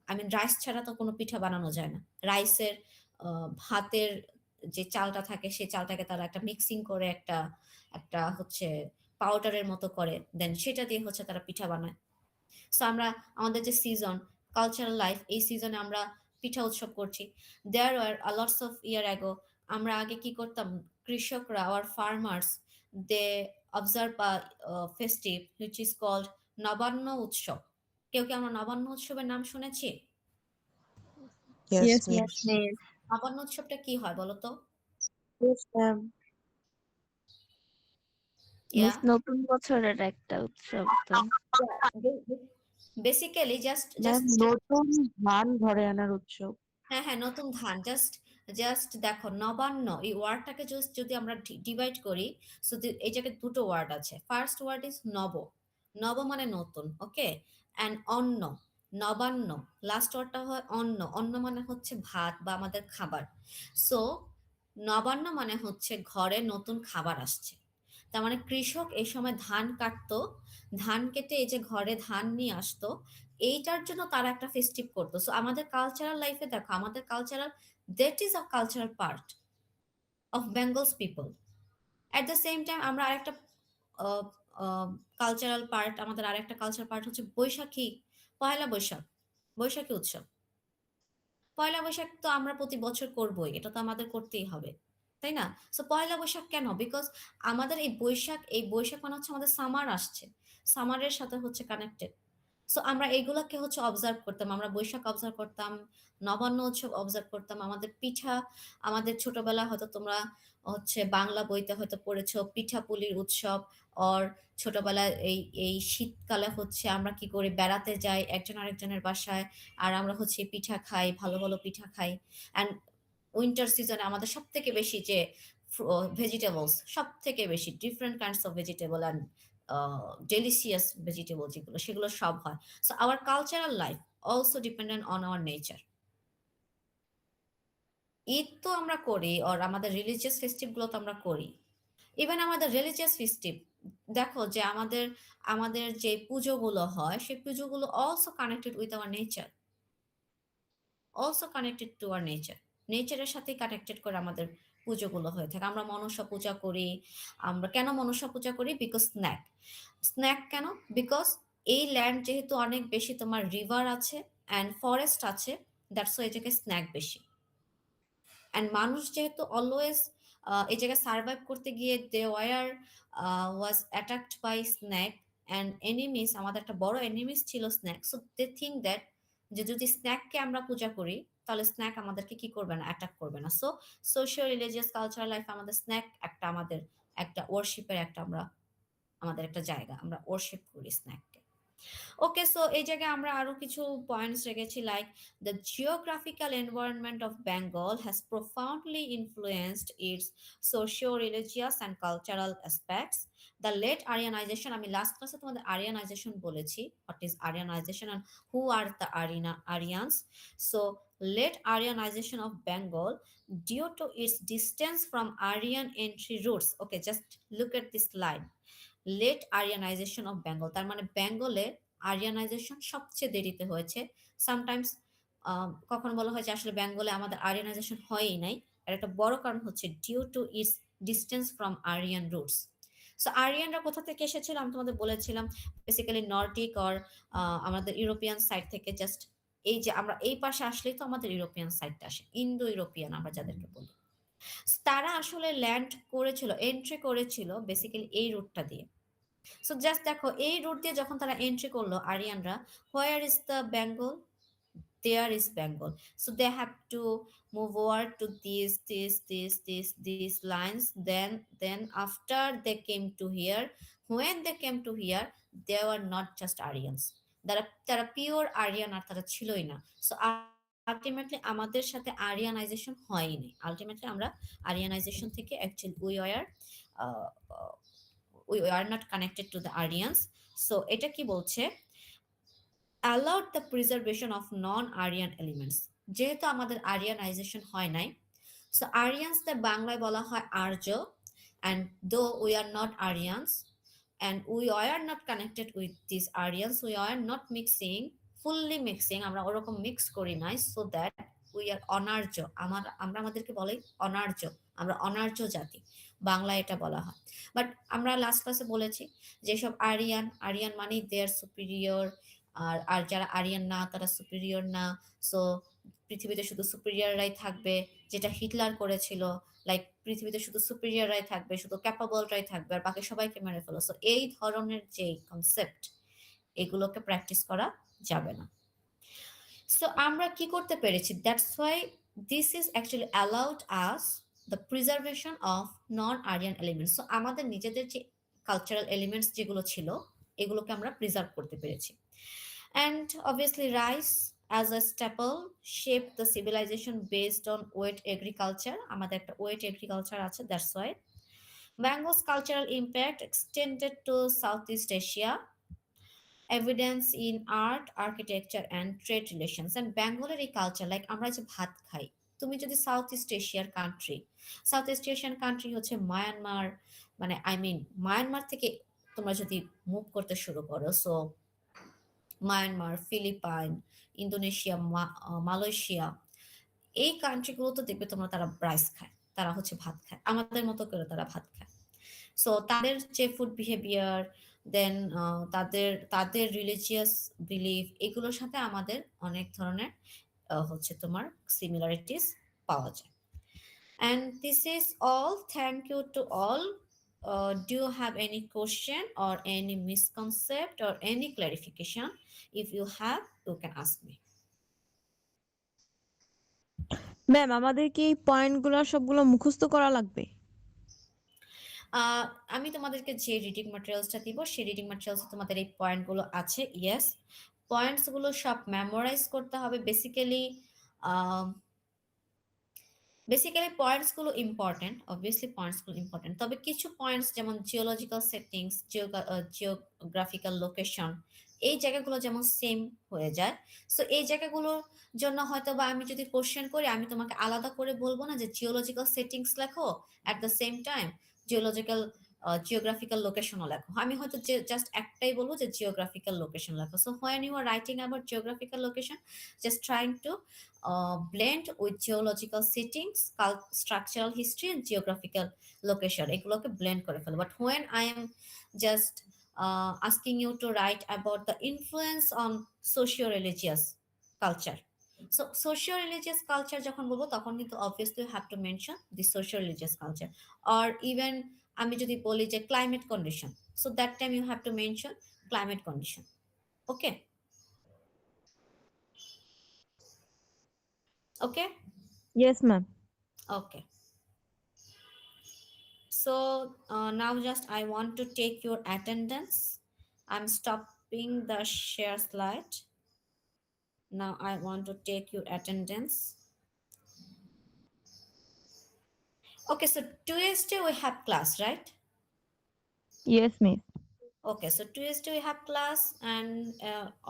আই মিন রাইস ছাড়া তো কোনো পিঠা বানানো যায় না। রাইসের ভাতের যে চালটা থাকে সেই চালটাকে তারা একটা মিক্সিং করে একটা একটা হচ্ছে পাউডারের মতো করে, দেন সেটা দিয়ে হচ্ছে তারা পিঠা বানায়। সো আমরা আমাদের যে সিজন, কালচারাল লাইফ, এই সিজনে আমরা পিঠা উৎসব করছি। There are lots of year ago আমরা আগে কি করতাম? কৃষকরা, our farmers, they observe festive which is called Nabanna উৎসব। কেউ কি আমরা নবান্ন উৎসবের নাম শুনেছি? Yes, Yes, ma'am. Yes, miss. Nabanna উৎসবটা কি হয় বলো তো? yes, ma'am. ইয়া মিস নতুন বছরের একটা উৎসব তো। বেসিক্যালি জাস্ট ম্যাম জাস্ট নতুন ধান ঘরে আনার উৎসব। হ্যাঁ হ্যাঁ, নতুন ধান। জাস্ট জাস্ট দেখো, নবান্ন এই ওয়ার্ডটাকে জাস্ট যদি আমরা ডিভাইড করি, সো এই জায়গায় দুটো ওয়ার্ড আছে। ফার্স্ট ওয়ার্ড ইজ নব। নব মানে নতুন, ওকে। অ্যান্ড অন্ন, নবান্ন, লাস্ট ওয়ার্ডটা হয় অন্ন। অন্ন মানে হচ্ছে ভাত বা আমাদের খাবার। সো নবান্ন মানে হচ্ছে ঘরে নতুন খাবার আসছে। তার মানে কৃষক এই সময় ধান কাটতো, ধান কেটে এই যে ঘরে ধান নিয়ে আসতো, এইটার জন্য তারা একটা ফেস্টিভ করতো। সো আমাদের কালচারাল লাইফে দেখো, আমাদের cultural, that is a cultural part of Bengal's people. At the same time আমরা আরেকটা কালচারাল পার্ট, আমাদের আরেকটা কালচারাল পার্ট হচ্ছে বৈশাখী, পয়লা বৈশাখ, বৈশাখী উৎসব। পয়লা বৈশাখ তো আমরা প্রতি বছর করবোই, এটা তো আমাদের করতেই হবে, তাই না? সো পয়লা বৈশাখ কেন? বিকজ আমাদের এই বৈশাখ, এই বৈশাখ মানে হচ্ছে আমাদের সামার আসছে, সামারের সাথে হচ্ছে কানেক্টেড। সো আমরা এইগুলাকে হচ্ছে অবজার্ভ করতাম, আমরা বৈশাখ অবজার্ভ করতাম, নবান্ন উৎসব অবজার্ভ করতাম, আমাদের পিঠা, আমাদের ছোটবেলা হয়তো তোমরা হচ্ছে বাংলা বইতে হয়তো পড়েছো পিঠাপুলির উৎসব। অর ছোটবেলায় এই এই শীতকালে হচ্ছে আমরা কি করি? বেড়াতে যাই একজন আরেকজনের বাসায়, আর আমরা হচ্ছে পিঠা খাই, ভালো ভালো পিঠা খাই। অ্যান্ড উইন্টার সিজনে আমাদের সব থেকে বেশি যে ভেজিটেবলস, সব থেকে বেশি different kinds of vegetable and delicious vegetable যেগুলো, সেগুলো সব হয়। So our cultural life also dependent on our nature. Eid তো আমরা করি, আর আমাদের রিলিজিয়াস ফেস্টিভ গুলো তো আমরা করি। ইভেন আমাদের রিলিজিয়াস ফেস্টিভ দেখো, যে আমাদের আমাদের যে পুজোগুলো হয়, সেই পুজোগুলো also connected with our nature, also connected to our nature. নেচারের সাথে কানেক্টেড করে আমাদের পুজোগুলো হয়ে থাকে। আমরা মনসা পূজা করি। আমরা কেন মনসা পূজা করি? Because snack. স্ন্যাক কেন? বিকজ এই ল্যান্ড যেহেতু অনেক বেশি তোমার রিভার আছে অ্যান্ড ফরেস্ট আছে, দ্যাটস ওয়াই এই জায়গায় স্ন্যাক বেশি। অ্যান্ড মানুষ যেহেতু অলওয়েজ এই জায়গায় সার্ভাইভ করতে গিয়ে they were was attacked by snack and enemies. আমাদের একটা বড় এনিমিস ছিল snack. So they think that যে যদি স্ন্যাককে আমরা পূজা করি, তাহলে স্ন্যাক আমাদেরকে কি করবে না? অ্যাটাক করবে না। So social religious cultural life আমাদের স্ন্যাক একটা, আমাদের একটা ওয়ার্শিপের একটা, আমরা আমাদের একটা জায়গা, আমরা ওয়ার্শিপ করি স্ন্যাককে। ওকে, সো এই জায়গায় আমরা আরো কিছু পয়েন্টস রেখেছি, like the geographical environment of Bengal has profoundly influenced its socio religious and cultural aspects. The late Aryanization, আমি লাস্ট ক্লাসে তোমাদের আরিয়ানাইজেশন বলেছি, what is Aryanization and who are the Aryans. So late Aryanization of Bengal due to its distance from Aryan entry routes. Okay, just look at this line. Late Aryanization of Bengal, তার মানে বেঙ্গলে আরিয়ানাইজেশন সবচেয়ে দেরিতে হয়েছে। সামটাইমস কখন বলা হয় যে আসলে বেঙ্গলে আমাদের আরিয়ানাইজেশন হয়ই নাই, এর একটা বড় কারণ হচ্ছে due to its distance from Aryan roots. So আরিয়ানরা কোথা থেকে এসেছিল? আমি তোমাদের বলেছিলাম বেসিক্যালি নর্ডিক অর আমাদের ইউরোপিয়ান সাইড থেকে। জাস্ট এই যে আমরা এই পাশে আসলেই তো আমাদের ইউরোপিয়ান সাইডটা আসে, ইন্দো ইউরোপিয়ান আমরা যাদেরকে বলি। তারা আসলে ল্যান্ড করেছিল, এন্ট্রি করেছিল বেসিক্যালি এই রুটটা দিয়ে। সো জাস্ট দেখো, এই রুট দিয়ে যখন তারা এন্ট্রি করলো আরিয়ানরা, where is the Bengal? There is Bengal. So they have to move over to these lines. Then after they came to here, when they came to here, they were not just Aryans. তারা পিওর আরিয়ান আর তারা ছিলই না। সো আলটিমেটলি আমাদের সাথে আরিয়ানাইজেশন হয়নি। আলটিমেটলি আমরা আরিয়ানাইজেশন থেকে actually we are uh, uh, we are not connected to the Aryans. So এটা কি বলছে, allowed the preservation of non-Aryan elements, যেহেতু আমাদের আরিয়ানাইজেশন হয় নাই, সো আরিয়ানসদের বাংলায় বলা হয় আর্য, and though we are not Aryans and we are not connected with these Aryans, we are not mixing, fully mixing, আমরা ওরকম মিক্স করি নাই, so that we are অনার্য, আমরা আমাদেরকে বলে অনার্য, আমরা অনার্য জাতি, বাংলায় এটা বলা হয়। বাট আমরা লাস্ট ক্লাসে বলেছি যেসব আরিয়ান, আরিয়ান মানে দে আর সুপিরিয়র, আর যারা আরিয়ান না তারা সুপিরিয়র না। সো পৃথিবীতে শুধু সুপিরিয়ররাই থাকবে, যেটা হিটলার করেছিল, লাইক পৃথিবীতে শুধু সুপিরিয়ররাই থাকবে, শুধু ক্যাপাবলরাই থাকবে, আর বাকি সবাইকে মেরে ফেলো। সো এই ধরনের যে কনসেপ্ট, এগুলোকে প্র্যাকটিস করা যাবে না। সো আমরা কি করতে পেরেছি, that's why this is actually allowed us the preservation of non Aryan elements. So আমাদের নিজেদের যে কালচারাল এলিমেন্টস যেগুলো ছিল, এগুলোকে আমরা প্রিজার্ভ করতে পেরেছি। And obviously rice as a staple shaped the civilization based on wet agriculture, আমাদের একটা wet agriculture আছে, that's why mango's cultural impact extended to Southeast Asia, evidence in art, architecture and trade relations. And বেঙ্গলের এই কালচার, লাইক আমরা যে ভাত খাই, তুমি যদি সাউথ ইস্ট এশিয়ার country, south east Asian country হচ্ছে মায়ানমার, মানে আই মিন মায়ানমার থেকে তোমরা যদি মুভ করতে শুরু করো, so Myanmar, Philippines, Indonesia, Malaysia, এই কান্ট্রিগুলো তো দেখবে তোমরা তারা রাইস খায়, তারা হচ্ছে ভাত খায়, আমাদের মতো করে তারা ভাত খায়। সো তাদের যে ফুড বিহেভিয়ার, দেন তাদের তাদের রিলিজিয়াস বিলিফ, এগুলোর সাথে আমাদের অনেক ধরনের হচ্ছে তোমার সিমিলারিটিস পাওয়া যায়। And this is all. Thank you to all. Do you have any question or any misconcept or any clarification? If you have, you can ask me. Ma'am আমাদের কি এই পয়েন্টগুলো সবগুলো মুখস্থ করা লাগবে? আমি তোমাদেরকে যে রিডিং ম্যাটেরিয়ালসটা দিব, সেই রিডিং ম্যাটেরিয়ালসে তোমাদের এই পয়েন্টগুলো আছে। ইয়েস, পয়েন্টসগুলো সব মেমোরাইজ করতে হবে। বেসিক্যালি পয়েন্টসগুলো ইম্পর্টেন্ট, অবভিয়াসলি পয়েন্টসগুলো ইম্পর্টেন্ট, তবে কিছু পয়েন্টস যেমন জিওলজিক্যাল সেটিংস, জিওগ্রাফিক্যাল লোকেশন, এই জায়গাগুলো যেমন সেম হয়ে যায়। সো এই জায়গাগুলোর জন্য হয়তো বা আমি যদি কোশ্চেন করি, আমি তোমাকে আলাদা করে বলবো না যে জিওলজিক্যাল সেটিংস লেখো, at the same time geographical লোকেশনও লেখো। আমি হয়তো জাস্ট একটাই বলবো যে জিওগ্রাফিক্যাল লোকেশন লেখো। So when you are writing about geographical location, just trying to blend with geological settings, structural history and geographical location, এগুলোকে blend করে ফেলো। But when I am just asking you to write about the influence on socio-religious culture, so socio-religious culture যখন বলবো তখন কিন্তু obviously you have to mention the socio-religious culture, or even আমি যদি বলি যে climate condition, so that time you have to mention climate condition. Okay. Okay. Yes ma'am. Okay. So now just I want to take your attendance. I'm stopping the share slide. Now I want to take your attendance. Okay, so Tuesday we have class, right? Yes miss. Okay, so Tuesday we have class, and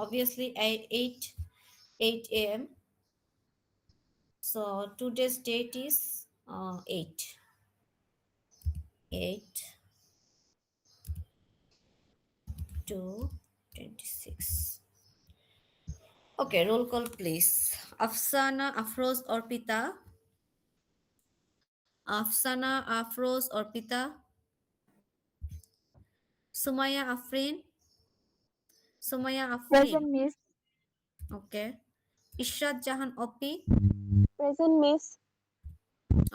obviously 8 a.m. So today's date is 8/2/26. Okay, roll call please. Afsana, Afroz, Orpita. Afsana, Afroz, Orpita. Sumaya, Afrin. Sumaya, Afrin. Present, miss. Okay. Ishrat Jahan, Opi. Present, miss.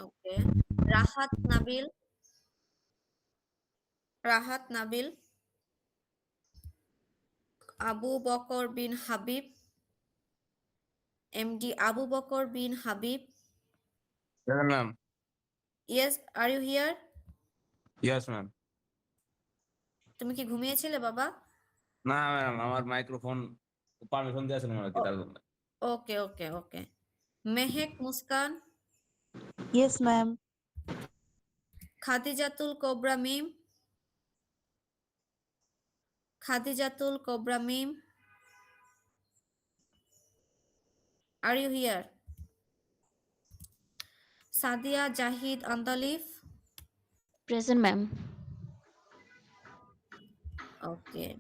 Okay. Rahat Nabil. Rahat Nabil. Abu Bakr bin Habib. MD Abu Bakr bin Habib. Yes, ma'am. Yes, are you here? Yes, ma'am. তুমি কি ঘুমিয়েছিলে বাবা? না ম্যাম, আমার মাইক্রোফোন পারমিশন দিয়েছিলেন আমাকে তার জন্য। ওকে ওকে ওকে। Mehak Muskan. Yes, ma'am. Khadijatul Cobra Meme. Khadijatul Cobra Meme. Are you here? Sadia Jahid Andalif. Present, ma'am. Okay.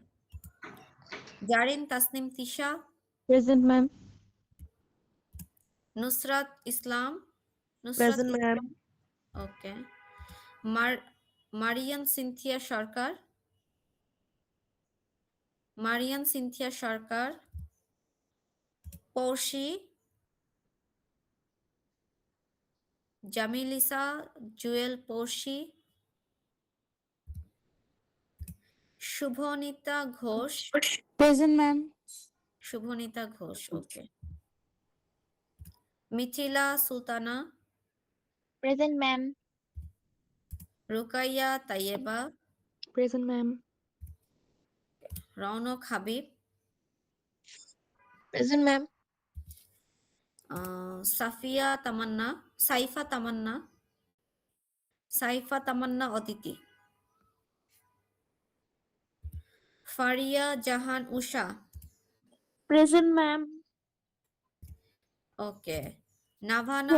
Jarin Tasnim Tisha. Present, ma'am. Nusrat Islam. Nusrat Present, Islam. ma'am. Okay. Marian Cynthia Sharkar. Marian Cynthia Sharkar. Porshi. Jamilisa Jewel Porshi. Shubhanita Ghosh. Present, ma'am. Shubhanita Ghosh. Okay. Mithila Sultana. Present, ma'am. Rukaya Tayeba. Present, ma'am. Raunok Habib. Present, ma'am. Safia Tamanna. Saifa Tamanna. Saifa Tamanna Aditi. Faria Jahan Usha. Present, ma'am. Okay. Navana